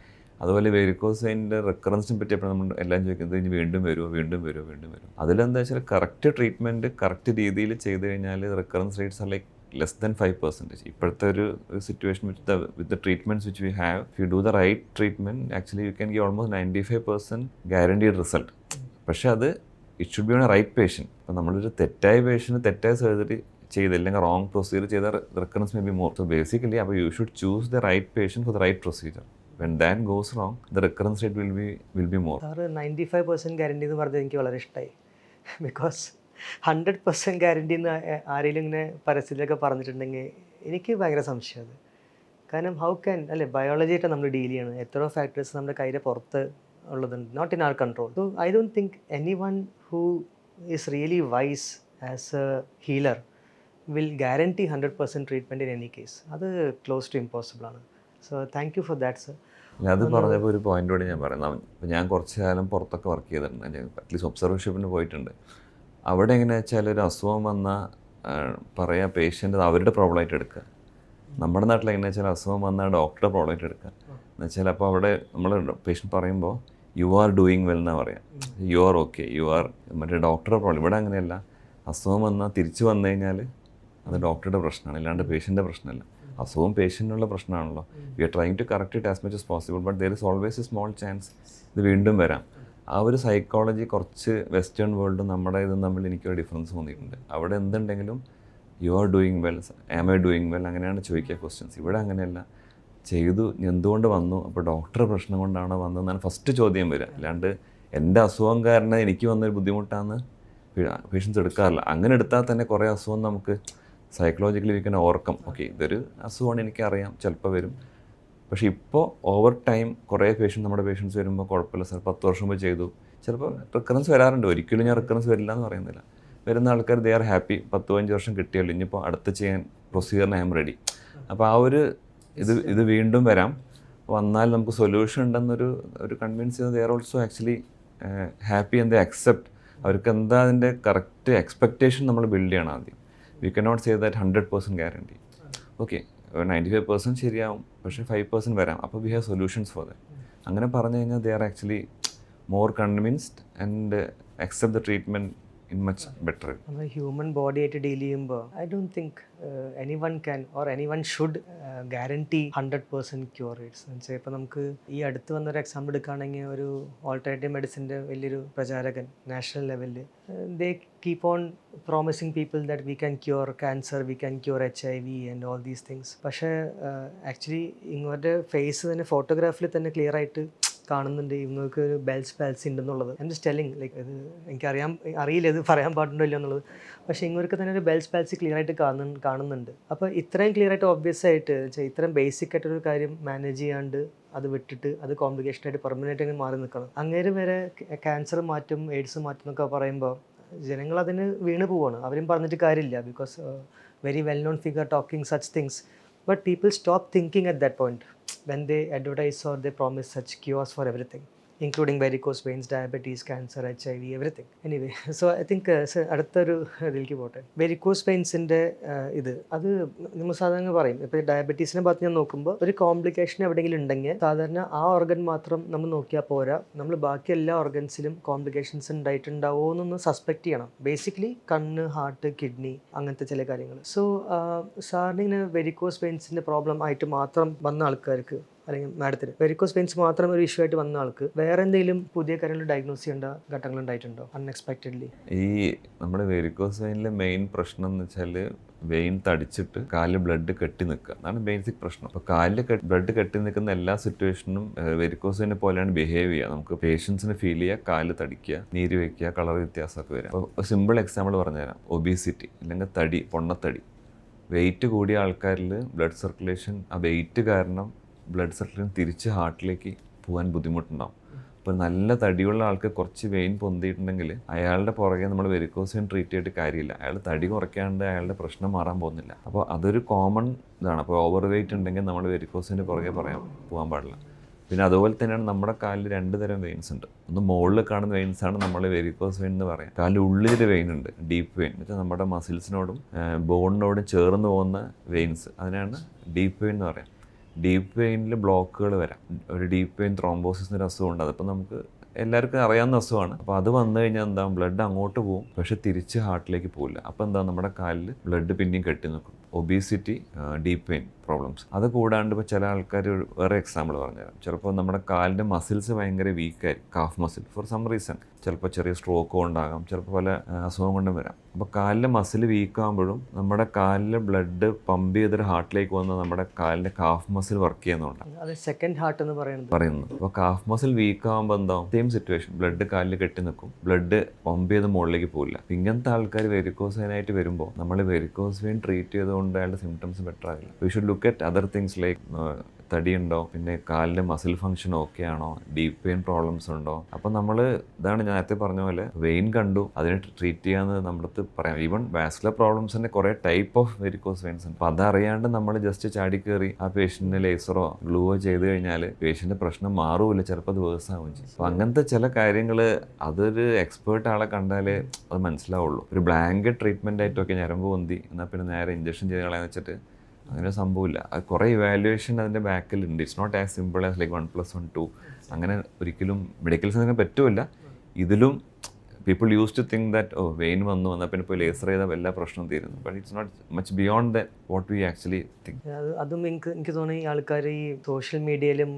അതുപോലെ വെരിക്കോസ് വെയിൻ്റെ റിക്കറൻസിനെ പറ്റിയപ്പോൾ നമ്മൾ എല്ലാം ചോദിക്കുന്നത് ഇനി വീണ്ടും വരുമോ. അതിലെന്താ വെച്ചാൽ കറക്റ്റ് ട്രീറ്റ്മെൻറ്റ് കറക്റ്റ് രീതിയിൽ ചെയ്ത് കഴിഞ്ഞാൽ recurrence rates are like less than 5%. ഇപ്പോഴത്തെ ഒരു situation with the treatments which we have, if you do the right treatment actually you can give almost 95% guaranteed result. പക്ഷേ അത് it should be on a right patient. ഇപ്പോൾ നമ്മളൊരു തെറ്റായ patient തെറ്റായ surgery ചെയ്ത് അല്ലെങ്കിൽ റോങ് പ്രൊസീജിയർ ചെയ്ത recurrence may be more. So basically അപ്പോൾ you should choose the right patient for the right procedure. When that goes wrong, the recurrence rate will be more. Sir 95% guarantee എന്ന് പറഞ്ഞത് എനിക്ക് വളരെ ഇഷ്ടമായി. Because 100% guarantee എന്ന് ആരെങ്കിലും ഇങ്ങനെ പരസ്യത്തിലൊക്കെ പറഞ്ഞിട്ടുണ്ടെങ്കിൽ എനിക്ക് ഭയങ്കര സംശയം അത്. കാരണം ഹൗ ക്യാൻ അല്ലേ, ബയോളജി ആയിട്ട് നമ്മൾ ഡീൽ ചെയ്യണം, എത്രയോ ഫാക്ടേഴ്സ് നമ്മുടെ കയ്യിലെ പുറത്ത് ഉള്ളതുണ്ട്, not in our control. So I don't think any one who is really wise as a healer will guarantee 100% treatment in any case. അത് ക്ലോസ് ടു ഇമ്പോസിബിൾ ആണ്. So thank you for that sir. അത് പറഞ്ഞപ്പോൾ ഒരു പോയിൻ്റോടെ ഞാൻ പറയാം. ഇപ്പോൾ ഞാൻ കുറച്ച് കാലം പുറത്തൊക്കെ വർക്ക് ചെയ്തിട്ടുണ്ട്, അറ്റ്ലീസ്റ്റ് ഒബ്സർവേഷന് പോയിട്ടുണ്ട്. അവിടെ എങ്ങനെയാ വെച്ചാൽ ഒരു അസുഖം വന്നാൽ പറയാ പേഷ്യൻ്റ് അവരുടെ പ്രോബ്ലമായിട്ട് എടുക്കുക. നമ്മുടെ നാട്ടിൽ എങ്ങനെയാ വെച്ചാൽ അസുഖം വന്നാൽ ഡോക്ടറുടെ പ്രോബ്ലമായിട്ട് എടുക്കുക എന്ന് വെച്ചാൽ, അപ്പോൾ അവിടെ നമ്മൾ പേഷ്യൻ്റ് പറയുമ്പോൾ യു ആർ ഡൂയിങ് വെൽ എന്നാണ് പറയാം, you are okay, you are മറ്റേ ഡോക്ടറുടെ പ്രോബ്ലം. ഇവിടെ അങ്ങനെയല്ല, അസുഖം വന്നാൽ തിരിച്ചു വന്നു കഴിഞ്ഞാൽ അത് ഡോക്ടറുടെ പ്രശ്നമാണ്, അല്ലാണ്ട് പേഷ്യൻ്റെ പ്രശ്നമല്ല. അസുഖം പേഷ്യൻ്റിനുള്ള പ്രശ്നമാണല്ലോ. We are trying to correct it as much as possible, but there is always a small chance ഇത് വീണ്ടും വരാം. ആ ഒരു സൈക്കോളജി കുറച്ച് വെസ്റ്റേൺ വേൾഡും നമ്മുടെ ഇതും തമ്മിൽ എനിക്കൊരു ഡിഫറൻസ് തോന്നിയിട്ടുണ്ട്. അവിടെ എന്തുണ്ടെങ്കിലും you are doing well, am I doing well, അങ്ങനെയാണ് ചോദിക്കുക ക്വസ്റ്റ്യൻസ്. ഇവിടെ അങ്ങനെയല്ല, ചെയ്തു എന്തുകൊണ്ട് വന്നു, അപ്പോൾ ഡോക്ടറുടെ പ്രശ്നം കൊണ്ടാണോ വന്നതെന്നാണ് ഫസ്റ്റ് ചോദ്യം വരിക. അല്ലാണ്ട് എൻ്റെ അസുഖം കാരണം എനിക്ക് വന്നൊരു ബുദ്ധിമുട്ടാണെന്ന് പേഷ്യൻസ് എടുക്കാറില്ല. അങ്ങനെ എടുത്താൽ തന്നെ കുറേ അസുഖം നമുക്ക് psychologically we can overcome. Okay, ഇതൊരു അസുഖമാണ് എനിക്കറിയാം, ചിലപ്പോൾ വരും. പക്ഷേ ഇപ്പോൾ ഓവർ ടൈം കുറേ നമ്മുടെ പേഷ്യൻസ് വരുമ്പോൾ കുഴപ്പമില്ല സാർ 10 വർഷം മുമ്പ് ചെയ്തു, ചിലപ്പോൾ റിക്കറൻസ് വരാറുണ്ട്. ഒരിക്കലും ഞാൻ റിക്കറൻസ് വരില്ല എന്ന് പറയുന്നില്ല. വരുന്ന ആൾക്കാർ ദേ ആർ ഹാപ്പി, 10-15 വർഷം കിട്ടിയല്ലോ, ഇനിയിപ്പോൾ അടുത്ത് ചെയ്യാൻ പ്രൊസീജിയറിന് ഐ എം റെഡി. അപ്പോൾ ആ ഒരു ഇത് വീണ്ടും വരാം, വന്നാൽ നമുക്ക് സൊല്യൂഷൻ ഉണ്ടെന്നൊരു കൺവിൻസ് ചെയ്ത് they are also actually happy and they accept. അവർക്ക് എന്താ അതിൻ്റെ കറക്റ്റ് എക്സ്പെക്റ്റേഷൻ നമ്മൾ ബിൽഡ് ചെയ്യണം ആദ്യം. We cannot say that 100% guarantee. Okay, 95% ശരിയാവും, പക്ഷേ 5% വരാം. അപ്പോൾ we have solutions for that. അങ്ങനെ പറഞ്ഞു കഴിഞ്ഞാൽ they are actually more convinced and accept the treatment in much better. നമ്മൾ ഹ്യൂമൻ ബോഡി ആയിട്ട് ഡീൽ ചെയ്യുമ്പോൾ I don't think any one can or any one should guarantee 100% cure rates എന്ന് വെച്ചാൽ ഇപ്പോൾ നമുക്ക് ഈ അടുത്ത് വന്നൊരു എക്സാമ്പിൾ എടുക്കുകയാണെങ്കിൽ ഒരു ഓൾട്ടർനേറ്റീവ് മെഡിസിൻ്റെ വലിയൊരു പ്രചാരകൻ നാഷണൽ ലെവലിൽ they keep on promising people that we can cure cancer, we can cure HIV and all these things. പക്ഷേ ആക്ച്വലി ഇങ്ങോട്ട് ഫേസ് തന്നെ ഫോട്ടോഗ്രാഫിൽ തന്നെ ക്ലിയർ ആയിട്ട് കാണുന്നുണ്ട് ഇവങ്ങൾക്ക് ഒരു ബെൽസ് പാൽസി ഉണ്ടെന്നുള്ളത്. I am just telling like ഇത് അറിയില്ല ഇത് പറയാൻ പാടുണ്ടോ ഇല്ല എന്നുള്ളത്. പക്ഷേ ഇവർക്ക് തന്നെ ഒരു ബെൽസ് പാൽസി ക്ലിയർ ആയിട്ട് കാണുന്നുണ്ട്. അപ്പോൾ ഇത്രയും ക്ലിയർ ആയിട്ട് ഒബ്വിയസ് ആയിട്ട് ഇത്രയും ബേസിക് ആയിട്ടൊരു കാര്യം മാനേജ് ചെയ്യാണ്ട് അത് വിട്ടിട്ട് അത് കോംപ്ലിക്കേഷനായിട്ട് പെർമനൻ്റ് ആയിട്ട് മാറി നിൽക്കണം. അങ്ങേര് വരെ ക്യാൻസർ മാറ്റും, എയ്ഡ്സ് മാറ്റും എന്നൊക്കെ പറയുമ്പോൾ ജനങ്ങൾ അതിന് വീണ് പോവാണ്. അവരും പറഞ്ഞിട്ട് കാര്യമില്ല, because very well known figure talking such things. But people stop thinking at that point when they advertise or they promise such cures for everything, including varicose veins, diabetes, cancer, HIV, everything. Anyway, so I think അടുത്തൊരു ഇതിലേക്ക് പോട്ടെ. Varicose വെയിൻസിൻ്റെ അത് നമ്മൾ സാധാരണ പറയും, ഇപ്പോൾ ഡയബറ്റീസിനെ ഭാഗത്ത് ഞാൻ നോക്കുമ്പോൾ ഒരു കോംപ്ലിക്കേഷൻ എവിടെയെങ്കിലും ഉണ്ടെങ്കിൽ സാധാരണ ആ ഓർഗൻ മാത്രം നമ്മൾ നോക്കിയാൽ പോരാ, നമ്മൾ ബാക്കി എല്ലാ ഓർഗൻസിലും കോംപ്ലിക്കേഷൻസ് ഉണ്ടായിട്ടുണ്ടാവുമോ എന്നൊന്ന് സസ്പെക്ട് ചെയ്യണം. ബേസിക്കലി കണ്ണ്, ഹാർട്ട്, കിഡ്നി, അങ്ങനത്തെ ചില കാര്യങ്ങൾ. സോ സാറിന് ഇങ്ങനെ വെരിക്കോസ് വെയിൻസിൻ്റെ പ്രോബ്ലം ആയിട്ട് മാത്രം വന്ന ആൾക്കാർക്ക് അല്ലെങ്കിൽ മാഡത്തിന് വെരിക്കോസ് വെയിൻസ് മാത്രം ഒരു ഇഷ്യൂ ആയിട്ട് വന്ന ആൾക്ക് വേറെ എന്തെങ്കിലും പുതിയ കാര്യങ്ങൾ ഡയഗ്നോസ് ചെയ്യേണ്ട ഘട്ടങ്ങൾ ഉണ്ടായിട്ടുണ്ടോ അൺഎക്സ്പെക്റ്റഡ്ലി? ഈ നമ്മുടെ വെരിക്കോസ് വെയിനിലെ മെയിൻ പ്രശ്നം എന്ന് വെച്ചാൽ വെയിൻ തടിച്ചിട്ട് കാലിൽ ബ്ലഡ് കെട്ടി നിൽക്കുക, അതാണ് ബേസിക് പ്രശ്നം. അപ്പോൾ കാലിൽ ബ്ലഡ് കെട്ടി നിൽക്കുന്ന എല്ലാ സിറ്റുവേഷനും വെരിക്കോസ് വെയിനെ പോലെയാണ് ബിഹേവ് ചെയ്യുക. നമുക്ക് പേഷ്യൻസിന് ഫീൽ ചെയ്യുക, കാല് തടിക്കുക, നീര് വയ്ക്കുക, കളർ വ്യത്യാസമൊക്കെ വരാം. അപ്പോൾ സിമ്പിൾ എക്സാമ്പിൾ പറഞ്ഞുതരാം. ഒബീസിറ്റി അല്ലെങ്കിൽ തടി, പൊണ്ണത്തടി. വെയിറ്റ് കൂടിയ ആൾക്കാരിൽ ബ്ലഡ് സർക്കുലേഷൻ, ആ വെയിറ്റ് കാരണം ബ്ലഡ് സർക്കുലേഷൻ തിരിച്ച് ഹാർട്ടിലേക്ക് പോകാൻ ബുദ്ധിമുട്ടുണ്ടാകും. അപ്പോൾ നല്ല തടിയുള്ള ആൾക്ക് കുറച്ച് വെയിൻ പൊന്തിയിട്ടുണ്ടെങ്കിൽ അയാളുടെ പുറകെ നമ്മൾ വെരിക്കോസ് വെയിൻ ട്രീറ്റ് ചെയ്തിട്ട് കാര്യമില്ല. അയാൾ തടി കുറയ്ക്കാണ്ട് അയാളുടെ പ്രശ്നം മാറാൻ പോകുന്നില്ല. അപ്പോൾ അതൊരു കോമൺ ഇതാണ്. അപ്പോൾ ഓവർ വെയിറ്റ് ഉണ്ടെങ്കിൽ നമ്മൾ വെരിക്കോസിൻ്റെ പുറകെ പോകാൻ പാടില്ല. പിന്നെ അതുപോലെ തന്നെയാണ് നമ്മുടെ കാലിൽ 2 തരം വെയിൻസ് ഉണ്ട്. ഒന്ന് മുകളിൽ കാണുന്ന വെയിൻസാണ് നമ്മൾ വെരിക്കോസ് വെയിൻ എന്ന് പറയാം. കാലിൽ ഉള്ളിലൊരു വെയിൻ ഉണ്ട്, ഡീപ്പ് വെയിൻ എന്ന് വെച്ചാൽ നമ്മുടെ മസിൽസിനോടും ബോണിനോടും ചേർന്ന് പോകുന്ന വെയിൻസ്, അതിനാണ് ഡീപ്പ് വെയിൻ എന്ന് പറയാം. ഡീപ്പ് വെയിനിൽ ബ്ലോക്കുകൾ വരാം. ഒരു ഡീപ്പ് വെയിൻ ത്രോംബോസിസ് എന്നൊരു അസുഖമുണ്ട്. അതിപ്പോൾ നമുക്ക് എല്ലാവർക്കും അറിയാവുന്ന അസുഖമാണ്. അപ്പോൾ അത് വന്നു കഴിഞ്ഞാൽ എന്താകും, ബ്ലഡ് അങ്ങോട്ട് പോകും, പക്ഷെ തിരിച്ച് ഹാർട്ടിലേക്ക് പോകില്ല. അപ്പോൾ എന്താ, നമ്മുടെ കാലിൽ ബ്ലഡ് പിന്നെയും കെട്ടി നിൽക്കും. Obesity, deep vein problems. അത് കൂടാണ്ട് ഇപ്പോൾ ചില ആൾക്കാർ വേറെ എക്സാമ്പിൾ പറഞ്ഞുതരാം. ചിലപ്പോൾ നമ്മുടെ കാലിൻ്റെ മസിൽസ് ഭയങ്കര വീക്കായിരിക്കും, calf muscle, for some reason. ചിലപ്പോൾ ചെറിയ സ്ട്രോക്ക് കൊണ്ടാകാം, ചിലപ്പോൾ പല അസുഖം കൊണ്ടും വരാം. അപ്പോൾ കാലിലെ മസിൽ വീക്കാകുമ്പോഴും നമ്മുടെ കാലിലെ ബ്ലഡ് പമ്പ് ചെയ്തൊരു ഹാർട്ടിലേക്ക് വന്ന് നമ്മുടെ കാലിൻ്റെ കാഫ് മസിൽ വർക്ക് ചെയ്യുന്നുണ്ടാകും. അത് സെക്കൻഡ് ഹാർട്ട് എന്ന് പറയുന്നത്. അപ്പോൾ കാഫ് മസിൽ വീക്കാകുമ്പോൾ എന്താവും, സെയിം സിറ്റുവേഷൻ, ബ്ലഡ് കാലിൽ കെട്ടി നിൽക്കും, ബ്ലഡ് പമ്പ് ചെയ്ത് മുകളിലേക്ക് പോകില്ല. ഇങ്ങനത്തെ ആൾക്കാർ വെരിക്കോസ് വെയിനായിട്ട് വരുമ്പോൾ നമ്മൾ വെരിക്കോസ് വെയിൻ ട്രീറ്റ് ചെയ്തുകൊണ്ട് അയാളുടെ സിംറ്റംസ് ബെറ്റർ ആകില്ല. We should look at other things like തടിയുണ്ടോ, പിന്നെ കാലിൻ്റെ മസിൽ ഫംഗ്ഷൻ ഓക്കെ ആണോ, ഡീപ്പ് വെയിൻ പ്രോബ്ലംസ് ഉണ്ടോ. അപ്പോൾ നമ്മൾ ഇതാണ് ഞാൻ നേരത്തെ പറഞ്ഞ പോലെ വെയിൻ കണ്ടു അതിനെ ട്രീറ്റ് ചെയ്യാന്ന് നമ്മുടെ അടുത്ത് പറയാം. ഈവൻ വാസ്കുലർ പ്രോബ്ലംസിൻ്റെ കുറേ ടൈപ്പ് ഓഫ് വെരിക്കോസ് വെയിൻസ് ഉണ്ട്. അപ്പോൾ അതറിയാണ്ട് നമ്മൾ ജസ്റ്റ് ചാടി കയറി ആ പേഷ്യൻറ്റിന് ലേസറോ ഗ്ലൂവോ ചെയ്ത് കഴിഞ്ഞാൽ പേഷ്യൻ്റെ പ്രശ്നം മാറൂല, ചിലപ്പോൾ അത് വേഴ്സാവുകയും ചെയ്യും. അപ്പോൾ അങ്ങനത്തെ ചില കാര്യങ്ങൾ അതൊരു എക്സ്പേർട്ട് ആളെ കണ്ടാലേ അത് മനസ്സിലാവുള്ളൂ. ഒരു ബ്ലാങ്കറ്റ് ട്രീറ്റ്മെൻ്റ് ആയിട്ടൊക്കെ ഞരമ്പ് പൊന്തി എന്നാൽ പിന്നെ നേരെ ഇഞ്ചക്ഷൻ ചെയ്ത് കളയാന്ന് വെച്ചിട്ട് അങ്ങനെ സംഭവമില്ല. അത് കുറേ ഇവാലുവേഷൻ അതിൻ്റെ ബാക്കിലുണ്ട്. It's not as simple as like 1+1 2. അങ്ങനെ ഒരിക്കലും മെഡിക്കൽ സയൻസിന് പറ്റുമില്ല. ഇതിലും people use to think that vein വന്നു എന്നാൽ പിന്നെ പോയി ലേസർ ചെയ്താൽ എല്ലാ പ്രശ്നവും തീരുന്നു. But it's not much beyond that what we actually think. അതും എനിക്ക് തോന്നി ഈ ആൾക്കാർ ഈ സോഷ്യൽ മീഡിയയിലും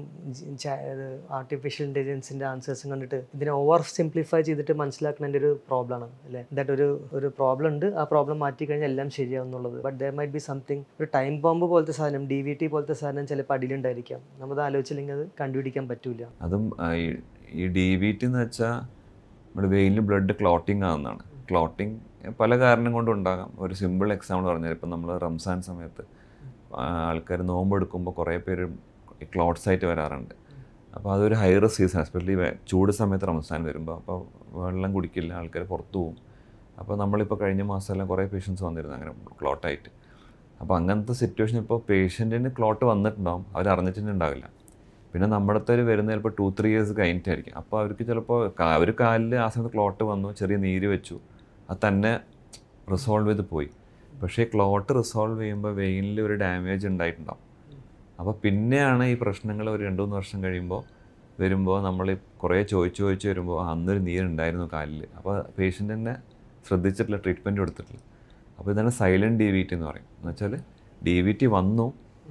ആർട്ടിഫിഷ്യൽ ഇൻ്റലിജൻസിൻ്റെ ആൻസേഴ്സും കണ്ടിട്ട് ഇതിനെ ഓവർ സിംപ്ലിഫൈ ചെയ്തിട്ട് മനസ്സിലാക്കുന്നതിൻ്റെ ഒരു പ്രോബ്ലമാണ് അല്ലേ. ദാറ്റ് ഒരു പ്രോബ്ലം ഉണ്ട്, ആ പ്രോബ്ലം മാറ്റി കഴിഞ്ഞാൽ എല്ലാം ശരിയാവും എന്നുള്ളത്. But there might be something, ഒരു ടൈം ബോംബ് പോലത്തെ സാധനം, DVT പോലത്തെ സാധനം ചിലപ്പോൾ അടിയിലുണ്ടായിരിക്കാം. നമ്മൾ ആലോചിച്ചില്ലെങ്കിൽ അത് കണ്ടുപിടിക്കാൻ പറ്റൂല. അതും ഈ DVT എന്ന് വെച്ചാൽ നമ്മുടെ വെയിനിൽ ബ്ലഡ് ക്ലോട്ടിങ് ആകുന്നതാണ്. ക്ലോട്ടിങ് പല കാരണം കൊണ്ടും ഉണ്ടാകാം. ഒരു സിമ്പിൾ എക്സാമ്പിൾ പറഞ്ഞാൽ ഇപ്പം നമ്മൾ റംസാൻ സമയത്ത് ആൾക്കാർ നോമ്പെടുക്കുമ്പോൾ കുറേ പേര് ക്ലോട്ട്സ് ആയിട്ട് വരാറുണ്ട്. അപ്പോൾ അതൊരു ഹൈ റിസ്ക് സീസൺ, എസ്പെഷ്യലി ചൂട് സമയത്ത് റംസാൻ വരുമ്പോൾ. അപ്പോൾ വെള്ളം കുടിക്കില്ല, ആൾക്കാർ പുറത്തു പോകും. അപ്പോൾ നമ്മളിപ്പോൾ കഴിഞ്ഞ മാസമെല്ലാം കുറേ പേഷ്യൻസ് വന്നിരുന്നു അങ്ങനെ ക്ലോട്ടായിട്ട്. അപ്പോൾ അങ്ങനത്തെ സിറ്റുവേഷൻ ഇപ്പോൾ പേഷ്യൻറ്റിന് ക്ലോട്ട് വന്നിട്ടുണ്ടാകും, അവർ അറിഞ്ഞിട്ടുണ്ടാവില്ല. പിന്നെ നമ്മുടെ അടുത്ത് വരുന്ന ചിലപ്പോൾ 2-3 ഇയേഴ്സ് കഴിഞ്ഞിട്ടായിരിക്കും. അപ്പോൾ അവർക്ക് ചിലപ്പോൾ അവർ കാലിൽ ആ സമയത്ത് ക്ലോട്ട് വന്നു, ചെറിയ നീര് വെച്ചു, അത് തന്നെ റിസോൾവ് ചെയ്ത് പോയി. പക്ഷേ ക്ലോട്ട് റിസോൾവ് ചെയ്യുമ്പോൾ വെയിനിൽ ഒരു ഡാമേജ് ഉണ്ടായിട്ടുണ്ടാകും. അപ്പോൾ പിന്നെയാണ് ഈ പ്രശ്നങ്ങൾ ഒരു 2-3 വർഷം കഴിയുമ്പോൾ വരുമ്പോൾ നമ്മൾ കുറേ ചോദിച്ച് വരുമ്പോൾ അന്നൊരു നീരുണ്ടായിരുന്നു കാലിൽ. അപ്പോൾ പേഷ്യൻ്റ് തന്നെ ശ്രദ്ധിച്ചിട്ടില്ല, ട്രീറ്റ്മെൻറ്റ് കൊടുത്തിട്ടില്ല. അപ്പോൾ ഇതാണ് സൈലൻറ്റ് DVT എന്ന് പറയും. എന്ന് വെച്ചാൽ DVT വന്നു,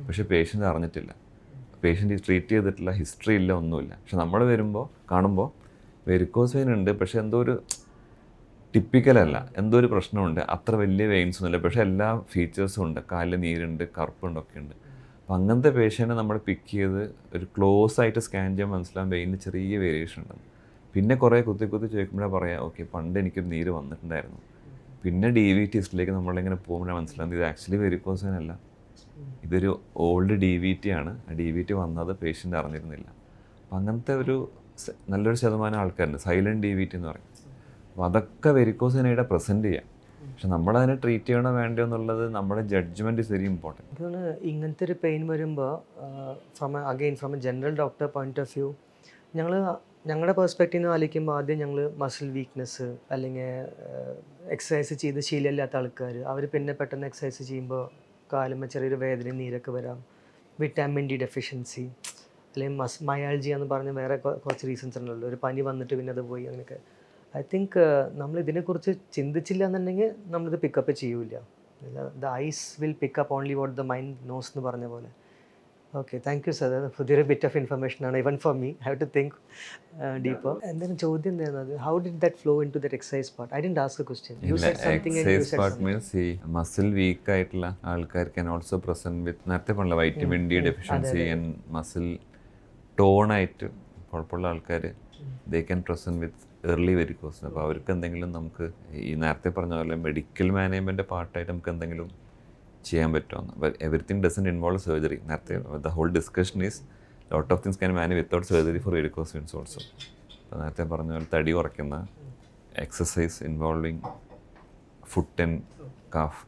പക്ഷേ പേഷ്യൻ്റ് അറിഞ്ഞിട്ടില്ല. പേഷ്യൻ്റ് ട്രീറ്റ് ചെയ്തിട്ടില്ല, ഹിസ്റ്ററി ഇല്ല, ഒന്നുമില്ല. പക്ഷെ നമ്മൾ വരുമ്പോൾ കാണുമ്പോൾ വെരിക്കോസ് വെയിൻ ഉണ്ട്, പക്ഷെ എന്തോ ഒരു ടിപ്പിക്കലല്ല, എന്തോ ഒരു പ്രശ്നമുണ്ട്. അത്ര വലിയ വെയിൻസ് ഒന്നുമില്ല, പക്ഷേ എല്ലാ ഫീച്ചേഴ്സും ഉണ്ട്. കാലിൽ നീരുണ്ട്, കറുപ്പുണ്ടൊക്കെ ഉണ്ട്. അപ്പം അങ്ങനത്തെ പേഷ്യൻറ്റിനെ നമ്മൾ പിക്ക് ചെയ്ത് ഒരു ക്ലോസ് ആയിട്ട് സ്കാൻ ചെയ്യാൻ മനസ്സിലാകും വെയിനിൽ ചെറിയ വേരിയേഷൻ ഉണ്ടെന്ന്. പിന്നെ കുറേ കുത്തി ചോദിക്കുമ്പോഴാണ് പറയാം, ഓക്കെ പണ്ട് എനിക്കൊരു നീര് വന്നിട്ടുണ്ടായിരുന്നു. പിന്നെ DVT ടെസ്റ്റിലേക്ക് നമ്മളിങ്ങനെ പോകുമ്പോഴാണ് മനസ്സിലാകുന്നത് ഇത് ആക്ച്വലി വെരിക്കോസ് വെയിൻ അല്ല, ഇതൊരു ഓൾഡ് DVT ആണ്. ആ DVT വന്നത് പേഷ്യൻ്റ് അറിഞ്ഞിരുന്നില്ല. അപ്പം അങ്ങനത്തെ ഒരു നല്ലൊരു ശതമാനം ആൾക്കാരുണ്ട്, സൈലൻറ്റ് DVT എന്ന് പറയും. അപ്പോൾ അതൊക്കെ വെരിക്കോസ് വെയിനായിട്ട് പ്രസൻറ്റ് ചെയ്യാം. പക്ഷെ നമ്മളതിനെ ട്രീറ്റ് ചെയ്യണോ വേണ്ടോ എന്നുള്ളത് നമ്മുടെ ജഡ്ജ്മെൻറ്റ് ഇസ് വെരി ഇമ്പോർട്ടൻറ്റ്. എനിക്കൊന്ന് ഇങ്ങനത്തെ ഒരു പെയിൻ വരുമ്പോൾ from a general doctor point of view ഞങ്ങളുടെ പെർസ്പെക്റ്റീവ് നിന്ന് ആലോചിക്കുമ്പോൾ ആദ്യം ഞങ്ങൾ മസിൽ വീക്ക്നെസ് അല്ലെങ്കിൽ എക്സസൈസ് ചെയ്ത് ശീലമില്ലാത്ത ആൾക്കാർ അവർ പിന്നെ പെട്ടെന്ന് എക്സസൈസ് ചെയ്യുമ്പോൾ കാലുമ്പോൾ ചെറിയൊരു വേദന നീരൊക്കെ വരാം, വിറ്റാമിൻ D ഡെഫിഷ്യൻസി അല്ലെങ്കിൽ മയാൾജി എന്ന് പറഞ്ഞ വേറെ കുറച്ച് റീസൺസ് ഉണ്ടല്ലോ, ഒരു പനി വന്നിട്ട് പിന്നെ അത് പോയി, അങ്ങനെയൊക്കെ. ഐ തിങ്ക് നമ്മൾ ഇതിനെക്കുറിച്ച് ചിന്തിച്ചില്ല എന്നുണ്ടെങ്കിൽ നമ്മളിത് പിക്കപ്പ് ചെയ്യൂല. The eyes will pick up only what the mind knows എന്ന് പറഞ്ഞ പോലെ. Okay, thank you sir. പുതിയൊരു ബിറ്റ് ഓഫ് ഇൻഫർമേഷൻ ആണ് even for me. I have to think deeper. എന്തെങ്കിലും ചോദ്യം എന്തായിരുന്നത്? How did that flow into that exercise part? I didn't ask a question. You said something and you said something. Muscle weak ആയിട്ടുള്ള ആൾക്കാർ can also present with നേരത്തെ പറഞ്ഞ vitamin D deficiency and muscle ടോണായിട്ട് കുഴപ്പമുള്ള ആൾക്കാർ they can present with early varicose. അപ്പോൾ അവർക്ക് എന്തെങ്കിലും നമുക്ക് ഈ നേരത്തെ പറഞ്ഞ പോലെ മെഡിക്കൽ മാനേജ്മെൻറ്റ് പാർട്ടായിട്ട് നമുക്ക് എന്തെങ്കിലും ചെയ്യാൻ പറ്റുമെന്ന്. But everything doesn't involve surgery. നേരത്തെ the whole discussion is lot of things can manage without surgery for varicose veins also. അപ്പോൾ നേരത്തെ പറഞ്ഞ പോലെ തടി കുറയ്ക്കുന്ന exercise involving foot and calf,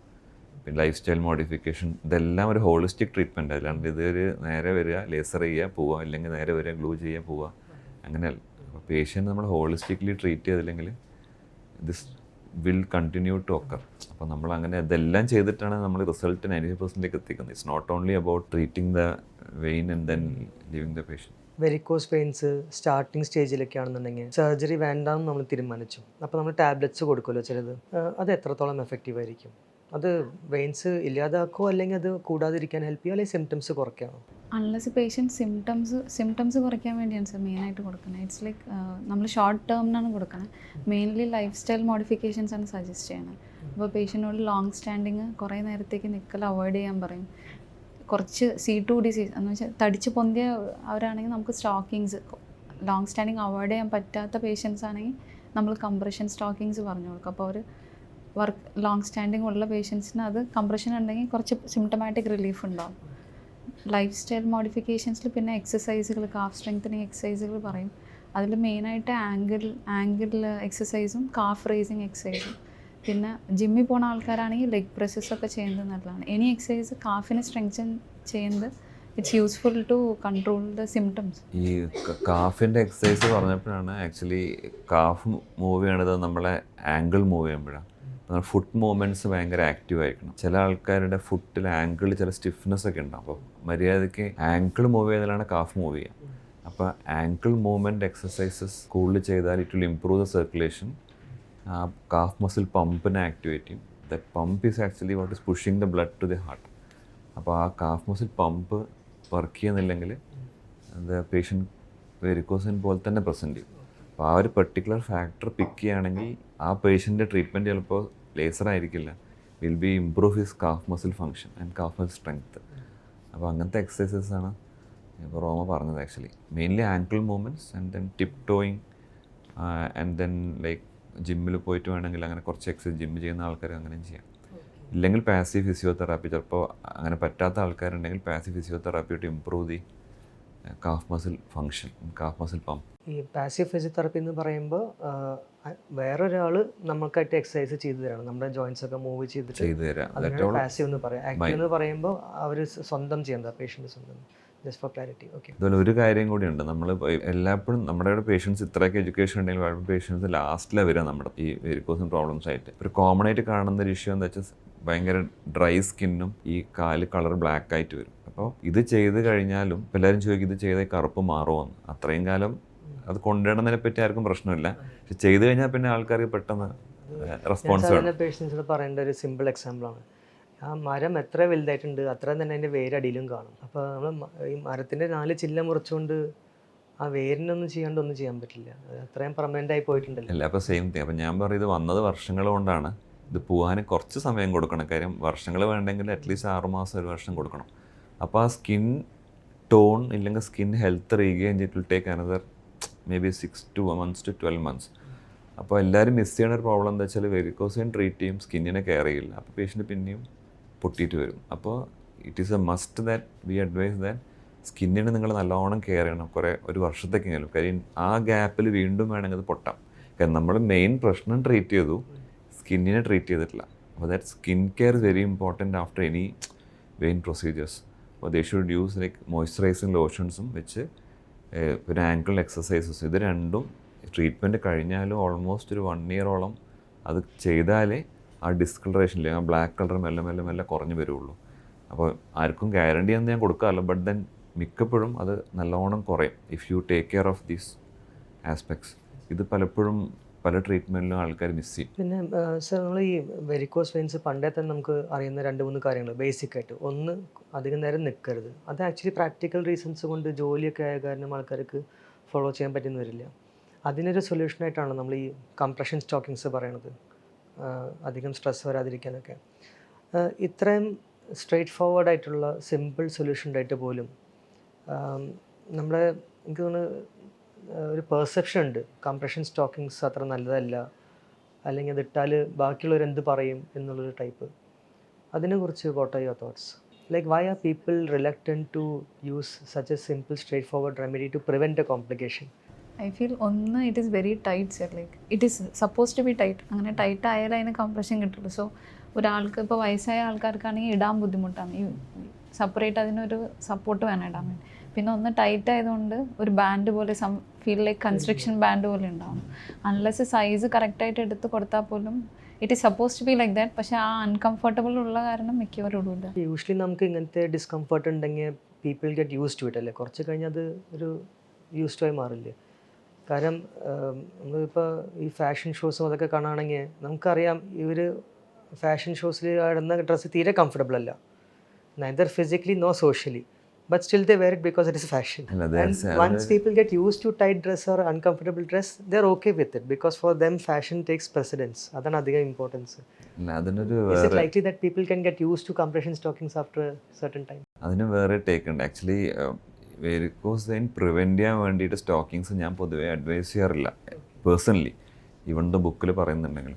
പിന്നെ ലൈഫ് സ്റ്റൈൽ മോഡിഫിക്കേഷൻ, ഇതെല്ലാം ഒരു ഹോളിസ്റ്റിക് ട്രീറ്റ്മെൻറ്റ്. അല്ലാണ്ട് ഇതൊരു നേരെ വരിക ലേസർ ചെയ്യുക പോവുക, ഇല്ലെങ്കിൽ നേരെ വരിക ഗ്ലൂ ചെയ്യുക പോവുക, അങ്ങനെയല്ല. അപ്പോൾ പേഷ്യൻ്റ് നമ്മൾ ഹോളിസ്റ്റിക്കലി ട്രീറ്റ് ചെയ്തില്ലെങ്കിൽ this will continue to occur. അപ്പോൾ നമ്മൾ അങ്ങനെ ഇതെല്ലാം ചെയ്തിട്ടാണ് നമ്മൾ റിസൾട്ട് 90% എത്തിക്കുന്നത്. It's not only about treating the vein and then leaving the patient. Varicose veins starting സ്റ്റേജിലൊക്കെ ആണെന്നുണ്ടെങ്കിൽ സർജറി വേണ്ടാന്ന് നമ്മൾ തീരുമാനിച്ചു. അപ്പോൾ നമ്മൾ ടാബ്ലറ്റ്സ് കൊടുക്കുമല്ലോ ചിലത്, അത് എത്രത്തോളം എഫക്റ്റീവ് ആയിരിക്കും? അത് വെയിൻസ് ഇല്ലാതാക്കുമോ അല്ലെങ്കിൽ അത് കൂടാതിരിക്കാൻ ഹെൽപ്പ് ചെയ്യുമോ അല്ലെങ്കിൽ സിംറ്റംസ് കുറയ്ക്കാമോ? അൺലെസ് പേഷ്യൻറ്റ് സിംറ്റംസ് കുറയ്ക്കാൻ വേണ്ടിയാണ് സർ മെയിനായിട്ട് കൊടുക്കുന്നത്. ഇറ്റ്സ് ലൈക്ക് നമ്മൾ ഷോർട്ട് ടേമിനാണ് കൊടുക്കുന്നത്. മെയിൻലി ലൈഫ് സ്റ്റൈൽ മോഡിഫിക്കേഷൻസ് ആണ് സജസ്റ്റ് ചെയ്യണത്. അപ്പോൾ പേഷ്യൻറ്റിനോട് ലോങ് സ്റ്റാൻഡിങ് കുറേ നേരത്തേക്ക് നിൽക്കൽ അവോയ്ഡ് ചെയ്യാൻ പറയും. കുറച്ച് C2 ഡിസീസ് എന്ന് വെച്ചാൽ തടിച്ച് പൊന്തിയ അവരാണെങ്കിൽ നമുക്ക് സ്റ്റോക്കിങ്സ് ലോങ് സ്റ്റാൻഡിങ് അവോയ്ഡ് ചെയ്യാൻ പറ്റാത്ത പേഷ്യൻസ് ആണെങ്കിൽ നമ്മൾ കംപ്രഷൻ സ്റ്റോക്കിങ്സ് പറഞ്ഞു കൊടുക്കും. അപ്പോൾ അവർ ലോങ് സ്റ്റാൻഡിങ് ഉള്ള പേഷ്യൻസിന് അത് കംപ്രഷൻ ഉണ്ടെങ്കിൽ കുറച്ച് സിംറ്റമാറ്റിക് റിലീഫ് ഉണ്ടാവും. ലൈഫ് സ്റ്റൈൽ മോഡിഫിക്കേഷൻസിൽ പിന്നെ എക്സസൈസുകൾ, കാഫ് സ്ട്രെങ്തനിങ് എക്സസൈസുകൾ പറയും. അതിൽ മെയിനായിട്ട് ആംഗിൾ എക്സസൈസും കാഫ് റേസിങ് എക്സസൈസും. പിന്നെ ജിമ്മിൽ പോകുന്ന ആൾക്കാരാണെങ്കിൽ ലെഗ് പ്രസ്സൊക്കെ ചെയ്യുന്നത് നല്ലതാണ്. എനി എക്സസൈസ് കാഫിനെ സ്ട്രെങ്തൻ ചെയ്യുന്നത് it's useful to control the symptoms. ഈ കാഫിൻ്റെ എക്സസൈസ് പറഞ്ഞപ്പോഴാണ് ആക്ച്വലി കാഫ് മൂവ് ചെയ്യണത് നമ്മളെ ആംഗിൾ മൂവ് ചെയ്യുമ്പോഴാണ്. ഫുട്ട് മൂവ്മെൻറ്റ്സ് ഭയങ്കര ആക്റ്റീവ് ആയിരിക്കണം. ചില ആൾക്കാരുടെ ഫുട്ടിൽ ആംഗിൾ ചില സ്റ്റിഫ്നെസ് ഒക്കെ ഉണ്ടാവും. അപ്പോൾ മര്യാദയ്ക്ക് ആംഗിൾ മൂവ് ചെയ്താലാണ് കാഫ് മൂവ് ചെയ്യുക. അപ്പോൾ ആംഗിൾ മൂവ്മെൻറ്റ് എക്സസൈസസ് കൂടുതൽ ചെയ്താൽ it will improve the circulation. ആ കാഫ് മസിൽ പമ്പിനെ ആക്ടിവേറ്റ് ചെയ്യും. That pump is actually what is pushing the blood to the heart. അപ്പോൾ ആ കാഫ് മസിൽ പമ്പ് വർക്ക് ചെയ്യുന്നില്ലെങ്കിൽ ദ പേഷ്യൻറ്റ് വെരിക്കോസ് പോലെ തന്നെ പ്രസൻറ്റ് ചെയ്യും. അപ്പോൾ ആ ഒരു പെർട്ടിക്കുലർ ഫാക്ടർ പിക്ക് ചെയ്യുകയാണെങ്കിൽ ആ പേഷ്യൻ്റെ ട്രീറ്റ്മെൻറ്റ് ചിലപ്പോൾ ലേസർ ആയിരിക്കില്ല, will be improve his calf muscle function and calf muscle strength. അപ്പോൾ അങ്ങനത്തെ എക്സസൈസസ് ആണ് ഇപ്പോൾ റോമ പറഞ്ഞത്. Actually mainly ankle movements and then tip toeing and then like ജിമ്മിൽ പോയിട്ട് വേണമെങ്കിൽ അങ്ങനെ കുറച്ച് എക്സസൈസ് ജിമ്മ് ചെയ്യുന്ന ആൾക്കാർ അങ്ങനെയും ചെയ്യാം. ഇല്ലെങ്കിൽ പാസീവ് ഫിസിയോതെറാപ്പി, ചിലപ്പോൾ അങ്ങനെ പറ്റാത്ത ആൾക്കാരുണ്ടെങ്കിൽ passive physiotherapy to improve the calf muscle function, calf muscle pump. ഈ പാസീവ് ഫിസിയോതെറാപ്പി എന്ന് പറയുമ്പോൾ വേറൊരാൾ നമ്മൾക്കായിട്ട് എക്സസൈസ് ചെയ്തു തരണം, നമ്മുടെ ജോയിൻസ് ഒക്കെ മൂവ് ചെയ്ത് തരാം. പാസീവ് എന്ന് പറയാം. ആക്റ്റീവ് എന്ന് പറയുമ്പോൾ അവർ സ്വന്തം ചെയ്യുന്നത്, പേഷ്യൻ്റ് സ്വന്തം. Just for clarity. ഓക്കെ. അതുപോലെ ഒരു കാര്യം കൂടിയുണ്ട്, നമ്മൾ എല്ലായ്പ്പോഴും നമ്മുടെ ഇവിടെ പേഷ്യൻസ് ഇത്രയൊക്കെ എഡ്യൂക്കേഷൻ ഉണ്ടെങ്കിൽ വളരെ പേഷ്യൻസ് ലാസ്റ്റിലാണ് വരിക നമ്മുടെ ഈ വെരിക്കോസിൻ പ്രോബ്ലംസ് ആയിട്ട്. ഒരു കോമൺ ആയിട്ട് കാണുന്ന ഒരു ഇഷ്യൂ എന്താ വെച്ചാൽ ഭയങ്കര ഡ്രൈ സ്കിന്നും ഈ കാല് കളർ ബ്ലാക്ക് ആയിട്ട് വരും. അപ്പോൾ ഇത് ചെയ്ത് കഴിഞ്ഞാലും എല്ലാവരും ചോദിക്കും ഇത് ചെയ്താൽ കറുപ്പ് മാറുമെന്ന്. അത്രയും കാലം അത് കൊണ്ടുവരുന്നതിനെ പറ്റി ആർക്കും പ്രശ്നമില്ല. പക്ഷെ ചെയ്ത് കഴിഞ്ഞാൽ പിന്നെ ആൾക്കാർക്ക് പെട്ടെന്ന് റെസ്പോൺസ് പേഷ്യൻസിന് പറയേണ്ട ഒരു സിമ്പിൾ എക്സാമ്പിളാണ്. ആ മരം എത്ര വലുതായിട്ടുണ്ട് അത്രയും തന്നെ അതിൻ്റെ വേരടിയിലും കാണും. അപ്പോൾ നമ്മൾ ഈ മരത്തിൻ്റെ 4 ചില്ല മുറിച്ചുകൊണ്ട് ആ വേരിനൊന്നും ചെയ്യാണ്ട് ഒന്നും ചെയ്യാൻ പറ്റില്ല. അത് അത്രയും പെർമനൻ്റ് ആയി പോയിട്ടുണ്ടല്ലോ. അല്ല അപ്പോൾ സെയിം തിങ്. അപ്പോൾ ഞാൻ പറയുന്നത് വന്നത് വർഷങ്ങൾ കൊണ്ടാണ്. ഇത് പോകാൻ കുറച്ച് സമയം കൊടുക്കണം. കാര്യം വർഷങ്ങൾ വേണ്ടെങ്കിൽ അറ്റ്ലീസ്റ്റ് 6 മാസം 1 വർഷം കൊടുക്കണം. അപ്പോൾ ആ സ്കിൻ ടോൺ ഇല്ലെങ്കിൽ skin health regain it will take another may be 6 months to 12 months. അപ്പോൾ എല്ലാവരും മിസ് ചെയ്യുന്ന ഒരു പ്രോബ്ലം എന്താ വെച്ചാൽ വെരിക്കോസ് വെയിൻ ട്രീറ്റ് ചെയ്യും, സ്കിന്നിനെ കെയർ ചെയ്യില്ല. അപ്പോൾ പേഷ്യൻ്റ് പിന്നെയും പൊട്ടിയിട്ട് വരും. അപ്പോൾ it is a must that we advise that സ്കിന്നിനെ നിങ്ങൾ നല്ലോണം കെയർ ചെയ്യണം ഒരു വർഷത്തേക്കെങ്കിലും. കാര്യം ആ ഗ്യാപ്പിൽ വീണ്ടും വേണമെങ്കിൽ അത് പൊട്ടാം. കാരണം നമ്മൾ മെയിൻ പ്രശ്നം ട്രീറ്റ് ചെയ്തു, സ്കിന്നിനെ ട്രീറ്റ് ചെയ്തിട്ടില്ല. അപ്പോൾ that skin care is very important after any vein procedures. അപ്പോൾ they should use like moisturising ലോഷൻസും വെച്ച് പിന്നെ ആങ്കിൾ എക്സസൈസസും. ഇത് രണ്ടും ട്രീറ്റ്മെൻറ്റ് കഴിഞ്ഞാലും ഓൾമോസ്റ്റ് ഒരു 1 year അത് ചെയ്താലേ ആ ഡിസ്കളറേഷൻ ഇല്ലേ, ആ ബ്ലാക്ക് കളർ മെല്ലെ മെല്ലെ മെല്ലെ കുറഞ്ഞു വരുള്ളൂ. അപ്പോൾ ആർക്കും ഗ്യാരണ്ടി ഒന്നും ഞാൻ കൊടുക്കാറില്ല, ബട്ട് ദെൻ മിക്കപ്പോഴും അത് നല്ലോണം കുറയും if you take care of these aspects. ഇത് പലപ്പോഴും പല ട്രീറ്റ്മെൻറ്റിലും ആൾക്കാർ മിസ് ചെയ്യും. പിന്നെ സർ നമ്മൾ ഈ വെരിക്കോസ് വെയിൻസ് പണ്ടേ തന്നെ നമുക്ക് അറിയുന്ന 2-3 കാര്യങ്ങൾ ബേസിക്കായിട്ട്. ഒന്ന്, അധികം നേരം നിൽക്കരുത്. അത് ആക്ച്വലി പ്രാക്ടിക്കൽ റീസൺസ് കൊണ്ട് ജോലിയൊക്കെ ആയ കാരണം ആൾക്കാർക്ക് ഫോളോ ചെയ്യാൻ പറ്റുന്ന വരില്ല. അതിനൊരു സൊല്യൂഷനായിട്ടാണ് നമ്മൾ ഈ കംപ്രഷൻ സ്റ്റോക്കിങ്സ് പറയണത്, അധികം സ്ട്രെസ് വരാതിരിക്കാനൊക്കെ. ഇത്രയും സ്ട്രെയിറ്റ് ഫോർവേഡ് ആയിട്ടുള്ള സിമ്പിൾ സൊല്യൂഷൻ ഉണ്ടായിട്ട് പോലും നമ്മുടെ എനിക്ക് തോന്നുന്നു ഒരു പെർസെപ്ഷൻ ഉണ്ട് കംപ്രഷൻ സ്റ്റോക്കിങ്സ് അത്ര നല്ലതല്ല, അല്ലെങ്കിൽ അതിട്ടാൽ ബാക്കിയുള്ളവർ എന്ത് പറയും എന്നുള്ളൊരു ടൈപ്പ്. അതിനെക്കുറിച്ച് what are your thoughts? Like why are people reluctant to use such a simple straightforward remedy to prevent a complication? I feel ഒന്ന് it is very tight sir. Like it is suppose to be tight. അങ്ങനെ tight ആയാലും അതിന് compression കിട്ടുള്ളൂ. So ഒരാൾക്ക് ഇപ്പോൾ വയസ്സായ ആൾക്കാർക്കാണെങ്കിൽ ഇടാൻ ബുദ്ധിമുട്ടാണ്. ഈ സെപ്പറേറ്റ് അതിനൊരു സപ്പോർട്ട് വേണം ഇടാൻ വേണ്ടി. പിന്നെ ഒന്ന് ടൈറ്റ് ആയതുകൊണ്ട് ഒരു ബാൻഡ് പോലെ ഫീൽ ലൈക്ക് കൺസ്ട്രക്ഷൻ ബാൻഡ് പോലെ ഉണ്ടാവും. അൺലെസ് സൈസ് കറക്റ്റായിട്ട് എടുത്ത് കൊടുത്താൽ പോലും it is suppose to be like that. പക്ഷേ ആ അൺകംഫർട്ടബിൾ ഉള്ള കാരണം മിക്കവരും ഇടില്ല. യൂഷ്വലി നമുക്ക് ഇങ്ങനത്തെ ഡിസ്കംഫർട്ട് ഉണ്ടെങ്കിൽ people get use to it അല്ലേ? കുറച്ച് കഴിഞ്ഞാൽ അത് ഒരു യൂസ് ടു ആയി മാറില്ലേ? കാരണം നമ്മളിപ്പോൾ ഈ ഫാഷൻ ഷോസും അതൊക്കെ കാണുകയാണെങ്കിൽ നമുക്കറിയാം ഇവർ ഫാഷൻ ഷോസിൽ ഇടുന്ന ഡ്രസ്സ് തീരെ കംഫർട്ടബിൾ അല്ല, neither physically nor socially, but still they wear it because it is fashion. And once people get used to tight dress or uncomfortable dress, they're okay with it because for them fashion takes precedence. Adana adhiga importance. Is it likely that people can get used to compression stockings after a certain time? അതിന് വേറെ take ഉണ്ട് actually. Varicose vein prevent ചെയ്യാൻ വേണ്ടിയിട്ട് stockings ഞാൻ പൊതുവേ advice ചെയ്യാറില്ല personally, even the ബുക്കിൽ പറയുന്നുണ്ടെങ്കിൽ.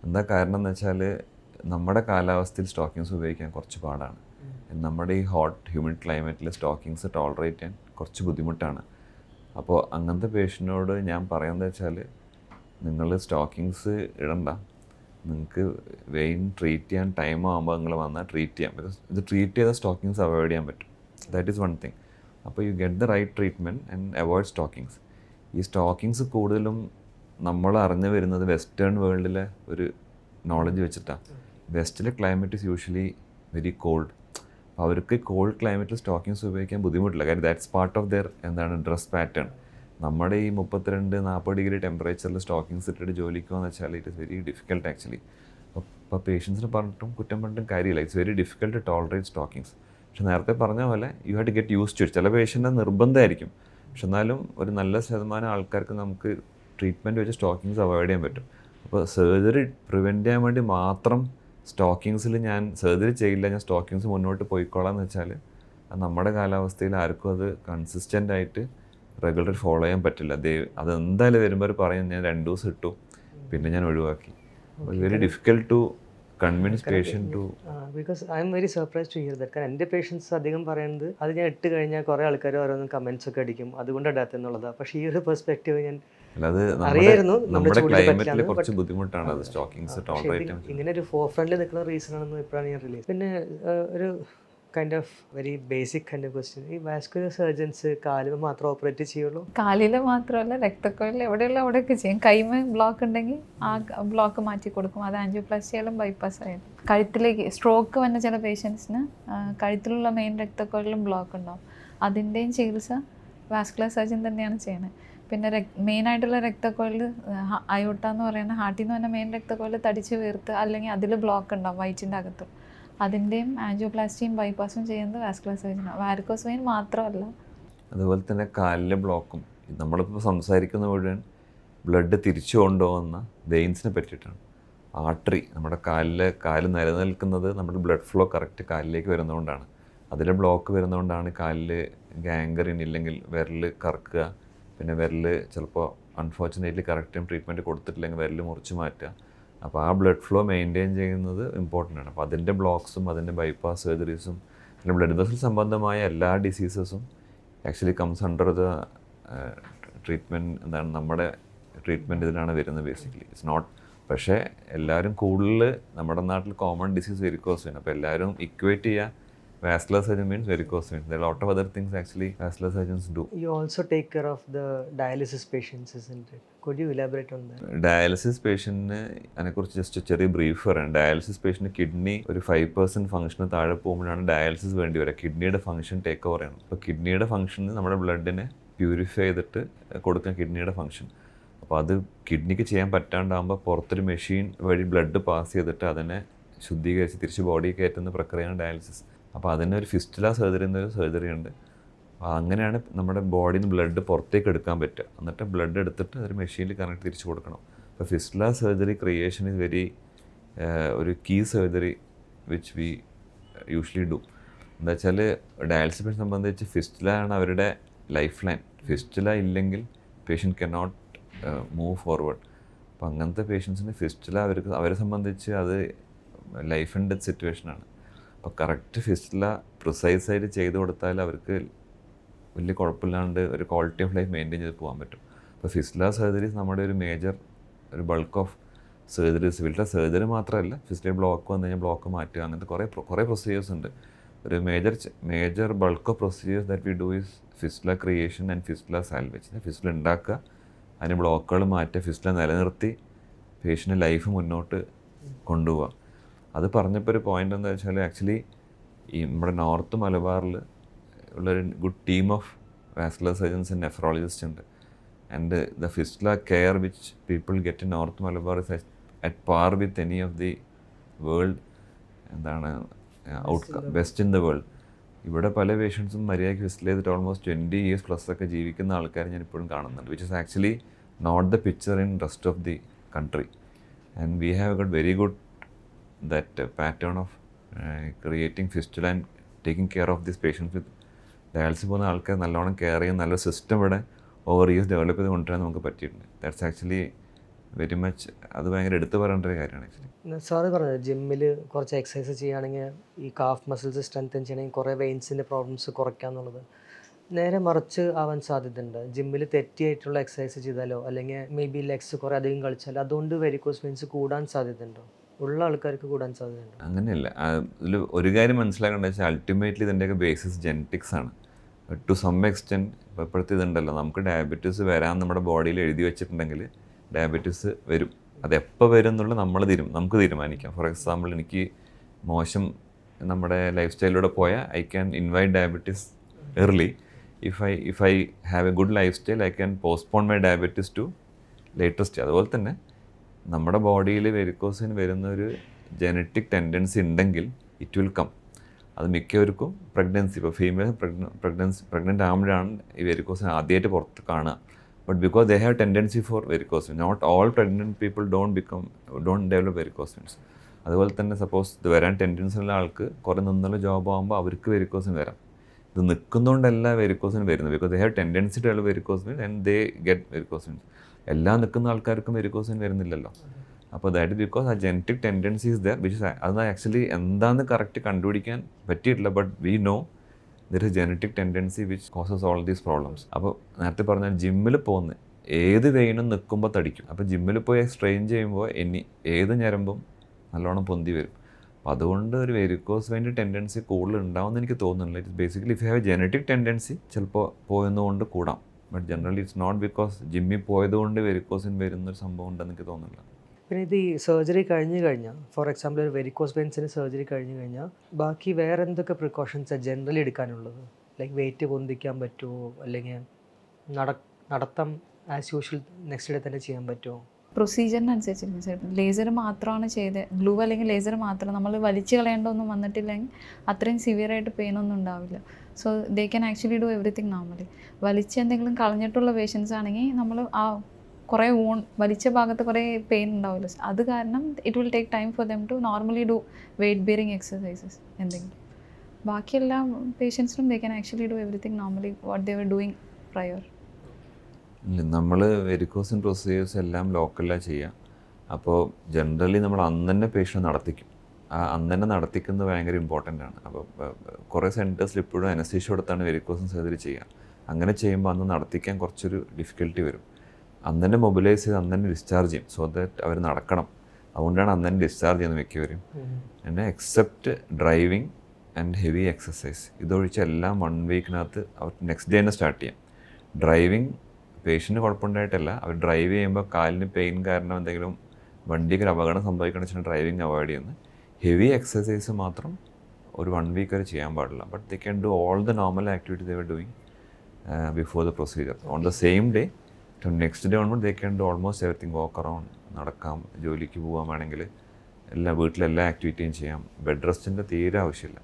എന്താ കാരണം എന്ന് വെച്ചാൽ നമ്മുടെ കാലാവസ്ഥയിൽ സ്റ്റോക്കിങ്സ് ഉപയോഗിക്കാൻ കുറച്ച് പാടാണ്. നമ്മുടെ ഈ ഹോട്ട് ഹ്യൂമിഡ് ക്ലൈമറ്റിൽ സ്റ്റോക്കിങ്സ് ടോളറേറ്റ് ചെയ്യാൻ കുറച്ച് ബുദ്ധിമുട്ടാണ്. അപ്പോൾ അങ്ങനത്തെ പേഷ്യൻറ്റിനോട് ഞാൻ പറയുന്നത് വെച്ചാൽ നിങ്ങൾ സ്റ്റോക്കിങ്സ് ഇടണ്ട, നിങ്ങൾക്ക് വെയിൻ ട്രീറ്റ് ചെയ്യാൻ ടൈം ആകുമ്പോൾ നിങ്ങൾ വന്നാൽ ട്രീറ്റ് ചെയ്യാം. ബിക്കോസ് ഇത് ട്രീറ്റ് ചെയ്ത സ്റ്റോക്കിങ്സ് അവോയ്ഡ് ചെയ്യാൻ പറ്റും. That is one thing. അപ്പോൾ you get the right treatment and avoid stockings. ഈ സ്റ്റോക്കിങ്സ് കൂടുതലും നമ്മൾ അറിഞ്ഞു വരുന്നത് വെസ്റ്റേൺ വേൾഡിലെ ഒരു നോളജ് വെച്ചിട്ടാണ്. വെസ്റ്റിലെ climate is usually very cold. അപ്പോൾ അവർക്ക് കോൾഡ് ക്ലൈമറ്റിൽ സ്റ്റോക്കിങ്സ് ഉപയോഗിക്കാൻ ബുദ്ധിമുട്ടില്ല. കാര്യം that's part of their dress pattern. നമ്മുടെ ഈ 32-40 ഡിഗ്രി ടെമ്പറേച്ചറിൽ സ്റ്റോക്കിങ്സ് ഇട്ടിട്ട് ജോലിക്ക് പോകുന്ന വെച്ചാൽ it is very difficult actually. അപ്പോൾ പേഷ്യൻസിന് പറഞ്ഞിട്ടും കുറ്റം പറഞ്ഞിട്ടും കാര്യമില്ല. It's very difficult to tolerate stockings. പക്ഷെ നേരത്തെ പറഞ്ഞ പോലെ you have to get use to it. ചില പേഷ്യൻ്റ് നിർബന്ധമായിരിക്കും, പക്ഷെ എന്നാലും ഒരു നല്ല ശതമാനം ആൾക്കാർക്ക് നമുക്ക് ട്രീറ്റ്മെൻറ്റ് വെച്ച് സ്റ്റോക്കിങ്സ് അവോയ്ഡ് ചെയ്യാൻ പറ്റും. അപ്പോൾ സർജറി പ്രിവെൻറ്റ് ചെയ്യാൻ വേണ്ടി മാത്രം സ്റ്റോക്കിങ്സിൽ ഞാൻ സർജറി ചെയ്യില്ല, ഞാൻ സ്റ്റോക്കിങ്സ് മുന്നോട്ട് പോയിക്കോളാം എന്ന് വെച്ചാൽ നമ്മുടെ കാലാവസ്ഥയിൽ ആർക്കും അത് കൺസിസ്റ്റൻ്റ് ആയിട്ട് റെഗുലർ ഫോളോ ചെയ്യാൻ പറ്റില്ല. അതെന്തായാലും വരുമ്പോൾ പറയും ഞാൻ 2 ദിവസം ഇട്ടു പിന്നെ ഞാൻ ഒഴിവാക്കി. Very difficult to convince patient to. Because I am very surprise to hear that. കാരണം എൻ്റെ പേഷ്യൻസ് അധികം പറയുന്നത് അത് ഞാൻ ഇട്ട് കഴിഞ്ഞാൽ കുറേ ആൾക്കാർ ഓരോന്നും കമൻസ് ഒക്കെ അടിക്കും, അതുകൊണ്ട് ഇടാത്ത എന്നുള്ളതാണ്. പക്ഷേ ഈ ഒരു പെർസ്പെക്റ്റീവ് ഞാൻ അറിയായിരുന്നു. നമ്മുടെ ക്ലൈമറ്റിൽ കുറച്ച് ബുദ്ധിമുട്ടാണ് അത് സ്റ്റോക്കിങ്സ് ടോളറേറ്റ് ചെയ്യാൻ. ഇങ്ങനെ ഒരു ഫോർ ഫ്രണ്ടിൽ നിൽക്കുന്ന റീസൺ ആണെന്ന് ഇപ്പോഴാണ് ഞാൻ റിലീസ്. പിന്നെ ഒരു kind of very basic kind of question, ഈ വാസ്കുലർ സർജൻസ് കാലിൽ മാത്രം ഓപ്പറേറ്റ് ചെയ്യുള്ളൂ? കാലിൽ മാത്രമല്ല, രക്തക്കൊഴലിൽ എവിടെയുള്ള അവിടെയൊക്കെ ചെയ്യും. കൈമ ബ്ലോക്ക് ഉണ്ടെങ്കിൽ ആ ബ്ലോക്ക് മാറ്റി കൊടുക്കും. അത് ആൻജിയോപ്ലാസ്റ്റി ആയാലും ബൈപ്പാസ് ആയാലും. കഴുത്തിലേക്ക് സ്ട്രോക്ക് വന്ന ചില പേഷ്യൻസിന് കഴുത്തിലുള്ള മെയിൻ രക്തക്കൊഴലിലും ബ്ലോക്ക് ഉണ്ടാവും. അതിൻ്റെയും ചികിത്സ വാസ്കുലർ സർജൻ തന്നെയാണ് ചെയ്യുന്നത്. പിന്നെ മെയിനായിട്ടുള്ള രക്തക്കൊഴൽ അയോട്ട എന്ന് പറയുന്ന ഹാർട്ടിൽ നിന്ന് തന്നെ മെയിൻ രക്തക്കൊഴൽ തടിച്ച് വീർത്ത് അല്ലെങ്കിൽ അതിൽ ബ്ലോക്ക് ഉണ്ടാവും വയറ്റിൻ്റെ അകത്ത്. അതിൻ്റെയും ആൻജിയോപ്ലാസ്റ്റിയും ബൈപ്പാസും ചെയ്യുന്നത് വാസ്കുലർ സർജനാണ്. വാരിക്കോസ് വെയിൻ മാത്രമല്ല. അതുപോലെ തന്നെ കാലിലെ ബ്ലോക്കും, നമ്മളിപ്പോൾ സംസാരിക്കുന്ന മുഴുവൻ ബ്ലഡ് തിരിച്ചു കൊണ്ടുപോകുന്ന വെയിൻസിനെ പറ്റിയിട്ടാണ്. ആർട്ടറി, നമ്മുടെ കാല് നിലനിൽക്കുന്നത് നമ്മുടെ ബ്ലഡ് ഫ്ലോ കറക്റ്റ് കാലിലേക്ക് വരുന്നതുകൊണ്ടാണ്. അതിലെ ബ്ലോക്ക് വരുന്നതുകൊണ്ടാണ് കാലിൽ ഗാംഗ്രൈൻ ഇല്ലെങ്കിൽ വിരൽ കറക്കുക, പിന്നെ വിരൽ ചിലപ്പോൾ അൺഫോർച്ചുനേറ്റ്ലി കറക്റ്റ് ടൈം ട്രീറ്റ്മെൻറ്റ് കൊടുത്തിട്ടില്ലെങ്കിൽ വിരൽ മുറിച്ച് മാറ്റുക. അപ്പോൾ ആ ബ്ലഡ് ഫ്ലോ മെയിൻറ്റെയിൻ ചെയ്യുന്നത് ഇമ്പോർട്ടൻ്റ് ആണ്. അപ്പോൾ അതിൻ്റെ ബ്ലോക്സും അതിൻ്റെ ബൈപ്പാസ് സർജറീസും പിന്നെ ബ്ലഡ് വെസൽ സംബന്ധമായ എല്ലാ ഡിസീസസും actually comes under the treatment, എന്താണ് നമ്മുടെ ട്രീറ്റ്മെൻറ്റ് ഇതിലാണ് വരുന്നത് ബേസിക്കലി. ഇറ്റ്സ് നോട്ട്, പക്ഷേ എല്ലാവരും കൂടുതൽ നമ്മുടെ നാട്ടിൽ കോമൺ ഡിസീസ് വെരിക്കോസ് വെയിൻ. അപ്പോൾ എല്ലാവരും ഇക്വേറ്റ് ചെയ്യുക vascular surgeon means varicose vein. There are a lot of other things actually vascular surgeons do. You also take care of the dialysis patients, isn't it? Could you elaborate on that? Dialysis പേഷ്യൻറ്റിന് അതിനെക്കുറിച്ച് just ചെറിയ brief പറയാം. Dialysis patient kidney ഒരു 5% ഫംഗ്ഷന് താഴെ പോകുമ്പോഴാണ് dialysis വേണ്ടി വരിക. കിഡ്നിയുടെ ഫംഗ്ഷൻ ടേക്ക് ഓവർ ചെയ്യണം. അപ്പോൾ കിഡ്നിയുടെ ഫംഗ്ഷൻ നമ്മുടെ ബ്ലഡിനെ പ്യൂരിഫൈ ചെയ്തിട്ട് കൊടുക്കാൻ കിഡ്നിയുടെ ഫംഗ്ഷൻ. അപ്പോൾ അത് കിഡ്നിക്ക് ചെയ്യാൻ പറ്റാണ്ടാകുമ്പോൾ പുറത്തൊരു മെഷീൻ വഴി ബ്ലഡ് പാസ് ചെയ്തിട്ട് അതിനെ ശുദ്ധീകരിച്ച് തിരിച്ച് ബോഡിയിൽ കയറ്റുന്ന പ്രക്രിയയാണ് ഡയാലിസിസ്. അപ്പോൾ അതിനൊരു ഫിസ്റ്റുല സർജറി എന്നൊരു സർജറി ഉണ്ട്. അപ്പോൾ അങ്ങനെയാണ് നമ്മുടെ ബോഡിയിൽ നിന്ന് ബ്ലഡ് പുറത്തേക്ക് എടുക്കാൻ പറ്റുക. എന്നിട്ട് ബ്ലഡ് എടുത്തിട്ട് ഒരു മെഷീനിൽ കണക്ട് തിരിച്ച് കൊടുക്കണം. അപ്പോൾ fistula surgery creation is very ഒരു key surgery which we usually do. എന്താ വെച്ചാൽ ഡയാലിസിസ് പേഷ്യനെ സംബന്ധിച്ച് ഫിസ്റ്റുല ആണ് അവരുടെ ലൈഫ് ലൈൻ. ഫിസ്റ്റുല ഇല്ലെങ്കിൽ പേഷ്യൻറ്റ് കനോട്ട് മൂവ് ഫോർവേഡ്. അപ്പോൾ അങ്ങനത്തെ പേഷ്യൻസിന് ഫിസ്റ്റുല അവരെ സംബന്ധിച്ച് അത് ലൈഫ് ആൻഡ് ഡെത്ത് സിറ്റുവേഷനാണ്. അപ്പോൾ കറക്റ്റ് ഫിസ്റ്റുല പ്രിസൈസായിട്ട് ചെയ്ത് കൊടുത്താൽ അവർക്ക് വലിയ കുഴപ്പമില്ലാണ്ട് ഒരു ക്വാളിറ്റി ഓഫ് ലൈഫ് മെയിൻറ്റെയിൻ ചെയ്ത് പോകാൻ പറ്റും. അപ്പോൾ ഫിസ്റ്റുല സർജറീസ് നമ്മുടെ ഒരു മേജർ ഒരു ബൾക്ക് ഓഫ് സർജറീസ്. വീട്ടിലെ സർജറി മാത്രമല്ല, ഫിസ്റ്റുല ബ്ലോക്ക് വന്നു കഴിഞ്ഞാൽ ബ്ലോക്ക് മാറ്റുക, അങ്ങനത്തെ കുറേ പ്രൊസീജിയേഴ്സ് ഉണ്ട്. ഒരു major bulk of procedures that we do is fistula creation and fistula salvage. Fistula ഉണ്ടാക്കുക, അതിന് ബ്ലോക്കുകൾ മാറ്റുക, ഫിസ്റ്റുല നിലനിർത്തി പേഷ്യൻ്റെ ലൈഫ് മുന്നോട്ട് കൊണ്ടുപോവുക. അത് പറഞ്ഞപ്പോൾ ഒരു പോയിൻ്റ് എന്താ വെച്ചാൽ ആക്ച്വലി ഈ നമ്മുടെ നോർത്ത് മലബാറിൽ ഉള്ളൊരു good team of vascular surgeons and nephrologist ഉണ്ട്. And the fistula care which people get in north Malabar is at par with any of the world, എന്താണ് ബെസ്റ്റ് ഇൻ ദ വേൾഡ്. ഇവിടെ പല പേഷ്യൻസും മര്യാദയ്ക്ക് ഫിസ്റ്റുല ചെയ്തിട്ട് ഓൾമോസ്റ്റ് 20 years പ്ലസ് ഒക്കെ ജീവിക്കുന്ന ആൾക്കാർ ഞാൻ ഇപ്പോഴും കാണുന്നുണ്ട്, which is actually not the picture in rest of the country. And we have got very good that pattern of creating fistula and taking care of these patients with dialysis പോകുന്ന ആൾക്കാർ നല്ലോണം care ചെയ്യും. നല്ല system ഇവിടെ over years develop ചെയ്ത് കൊണ്ടുവരാൻ നമുക്ക് പറ്റിയിട്ടുണ്ട്. ദാറ്റ്സ് ആക്ച്വലി വെരി മച്ച്, അത് ഭയങ്കര എടുത്തു പറയേണ്ട ഒരു കാര്യമാണ് ആക്ച്വലി. സാറ് പറഞ്ഞത് ജിമ്മിൽ കുറച്ച് എക്സസൈസ് ചെയ്യുകയാണെങ്കിൽ ഈ കാഫ് മസിൽസ് സ്ട്രെങ്തൻ ചെയ്യണമെങ്കിൽ കുറേ വെയിൻസിൻ്റെ പ്രോബ്ലംസ് കുറയ്ക്കാന്നുള്ളത് നേരെ മറിച്ച് ആവാൻ സാധ്യതയുണ്ട്. ജിമ്മിൽ തെറ്റിയായിട്ടുള്ള എക്സസൈസ് ചെയ്താലോ അല്ലെങ്കിൽ മേ ബി ലെഗ്സ് കുറേ അധികം കളിച്ചാലോ അതുകൊണ്ട് വെരിക്കോസ് വെയിൻസ് കൂടാൻ സാധ്യതയുണ്ടോ? ഉള്ള ആൾക്കാർക്ക് കൂടാൻ സാധ്യതയുണ്ട്? അങ്ങനെയല്ല. ഇതിൽ ഒരു കാര്യം മനസ്സിലാക്കേണ്ടത് വെച്ചാൽ അൾട്ടിമേറ്റ്ലി ഇതിൻ്റെയൊക്കെ ബേസിസ് ജെനറ്റിക്സ് ആണ്. ടു സം എക്സ്റ്റെൻറ്റ് ഇപ്പോൾ ഇപ്പോഴത്തെ ഇതുണ്ടല്ലോ, നമുക്ക് ഡയബറ്റീസ് വരാൻ നമ്മുടെ ബോഡിയിൽ എഴുതി വെച്ചിട്ടുണ്ടെങ്കിൽ ഡയബറ്റീസ് വരും. അതെപ്പോൾ വരും എന്നുള്ളത് നമുക്ക് തീരുമാനിക്കാം. ഫോർ എക്സാമ്പിൾ, എനിക്ക് മോശം നമ്മുടെ ലൈഫ് സ്റ്റൈലിലൂടെ പോയാൽ I can invite diabetes early. If I have a good lifestyle, I can postpone my diabetes to later stage. അതുപോലെ തന്നെ നമ്മുടെ ബോഡിയിൽ വെരിക്കോസിന് വരുന്ന ഒരു ജനറ്റിക് ടെൻഡൻസി ഉണ്ടെങ്കിൽ ഇറ്റ് വിൽ കം. അത് മിക്കവർക്കും പ്രഗ്നൻസി, ഇപ്പോൾ ഫീമെയിൽ പ്രഗ്നൻ്റ് ആകുമ്പോഴാണ് ഈ വെരിക്കോസിന് ആദ്യമായിട്ട് പുറത്ത് കാണുക. But because they have tendency for varicose. Not all pregnant people don't develop varicose veins. അതുപോലെ തന്നെ സപ്പോസ് ഇത് വരാൻ ടെൻഡൻസി ഉള്ള ആൾക്ക് കുറേ നിന്നുള്ള ജോബ് ആകുമ്പോൾ അവർക്ക് വെരിക്കോസിന് വരാം. ഇത് നിൽക്കുന്നതുകൊണ്ടല്ല വെരിക്കോസിന് വരുന്നത്, because they have tendency to develop varicose veins and they get varicose veins. എല്ലാം നിൽക്കുന്ന ആൾക്കാർക്കും വെരിക്കോസിന് വരുന്നില്ലല്ലോ. അപ്പോൾ ദാറ്റ് ബിക്കോസ് ആ genetic tendency is there, which അത് ആക്ച്വലി എന്താണെന്ന് കറക്റ്റ് കണ്ടുപിടിക്കാൻ പറ്റിയിട്ടില്ല. But we know there is genetic tendency which causes all these problems. അപ്പോൾ നേരത്തെ പറഞ്ഞാൽ ജിമ്മിൽ പോകുന്ന ഏത് വെയിനും നിൽക്കുമ്പോൾ തടിക്കും. അപ്പോൾ ജിമ്മിൽ പോയി സ്ട്രെയിൻ ചെയ്യുമ്പോൾ ഏത് ഞരമ്പും നല്ലോണം പൊന്തി വരും. അപ്പോൾ അതുകൊണ്ട് ഒരു വെരിക്കോസ് വെയിൻ്റെ ടെൻഡൻസി കൂടുതൽ ഉണ്ടാവുമെന്ന് എനിക്ക് തോന്നുന്നില്ല. It's basically if you have genetic tendency ചിലപ്പോൾ പോയെന്നുകൊണ്ട് കൂടാം. But generally it's not because ജിമ്മിൽ പോയതുകൊണ്ട് വെരിക്കോസിന് വരുന്നൊരു സംഭവം ഉണ്ടെന്ന് എനിക്ക് തോന്നുന്നില്ല. പിന്നെ ഇത് ഈ സർജറി കഴിഞ്ഞ് കഴിഞ്ഞാൽ, ഫോർ എക്സാമ്പിൾ ഒരു വെരിക്കോസ് വെയിൻസിന് സർജറി കഴിഞ്ഞ് കഴിഞ്ഞാൽ ബാക്കി വേറെ എന്തൊക്കെ പ്രിക്കോഷൻസാണ് ജനറലി എടുക്കാനുള്ളത്? ലൈക്ക് വെയിറ്റ് പൊന്തിക്കാൻ പറ്റുമോ, അല്ലെങ്കിൽ നടത്തം ആസ് യൂഷ്വൽ നെക്സ്റ്റ് ഡേ തന്നെ ചെയ്യാൻ പറ്റുമോ? പ്രൊസീജിയറിനനുസരിച്ചിരിക്കും ചിലപ്പോൾ ലേസർ മാത്രമാണ് ചെയ്തത്, ഗ്ലൂ അല്ലെങ്കിൽ ലേസർ മാത്രം, നമ്മൾ വലിച്ചു കളയേണ്ടതൊന്നും വന്നിട്ടില്ലെങ്കിൽ അത്രയും സിവിയറായിട്ട് പെയിനൊന്നും ഉണ്ടാവില്ല. So they can actually do everything normally. വലിച്ച് എന്തെങ്കിലും കളഞ്ഞിട്ടുള്ള പേഷ്യൻസ് ആണെങ്കിൽ നമ്മൾ ആ കുറേ വലിച്ച ഭാഗത്ത് കുറേ പെയിൻ ഉണ്ടാവില്ല, അത് കാരണം it will take time for them to normally do weight bearing exercises എന്തെങ്കിലും. ബാക്കിയെല്ലാ പേഷ്യൻസിനും they can actually do everything normally what they were doing prior. നമ്മൾ വെരിക്കോസിൻ പ്രൊസീജിയേഴ്സ് എല്ലാം ലോക്കലാണ് ചെയ്യുക. അപ്പോൾ ജനറലി നമ്മൾ അന്ന് തന്നെ പേഷ്യൻ്റ് നടത്തിക്കും. ആ അന്ന് തന്നെ നടത്തിക്കുന്നത് ഭയങ്കര ഇമ്പോർട്ടൻ്റ് ആണ്. അപ്പോൾ കുറേ സെൻറ്റേഴ്സിൽ ഇപ്പോഴും അനസ്തീഷ്യ കൊടുത്താണ് വെരിക്കോസിൻ സർജറി ചെയ്യുക. അങ്ങനെ ചെയ്യുമ്പോൾ അന്ന് നടത്തിക്കാൻ കുറച്ചൊരു ഡിഫിക്കൽട്ടി വരും. അന്ന് തന്നെ മൊബിലൈസ് ചെയ്ത് അന്ന് തന്നെ ഡിസ്ചാർജ് ചെയ്യും, സോ ദാറ്റ് അവർ നടക്കണം. അതുകൊണ്ടാണ് അന്ന് തന്നെ ഡിസ്ചാർജ് ചെയ്യുന്നത് മിക്കവരും. പിന്നെ except driving and heavy exercise, ഇതൊഴിച്ച് എല്ലാം 1 വീക്കിനകത്ത് അവർ നെക്സ്റ്റ് ഡേ തന്നെ സ്റ്റാർട്ട് ചെയ്യാം. ഡ്രൈവിങ് പേഷ്യൻറ്റ് കുഴപ്പമുണ്ടായിട്ടല്ല, അവർ ഡ്രൈവ് ചെയ്യുമ്പോൾ കാലിന് പെയിൻ കാരണം എന്തെങ്കിലും വണ്ടിക്ക് ഒരു അപകടം സംഭവിക്കണമെന്ന് വെച്ചാൽ ഡ്രൈവിങ് അവോയ്ഡ് ചെയ്യുന്നത്. ഹെവി എക്സസൈസ് മാത്രം ഒരു 1 വീക്ക് വരെ ചെയ്യാൻ പാടില്ല. But they can do all the normal activity they were doing before the procedure. On the same day to next day onward they can do almost everything. Walk around, നടക്കാം, ജോലിക്ക് പോകാൻ വേണമെങ്കിൽ വീട്ടിലെല്ലാ ആക്ടിവിറ്റിയും ചെയ്യാം. ബെഡ് റെസ്റ്റിൻ്റെ തീരെ ആവശ്യമില്ല.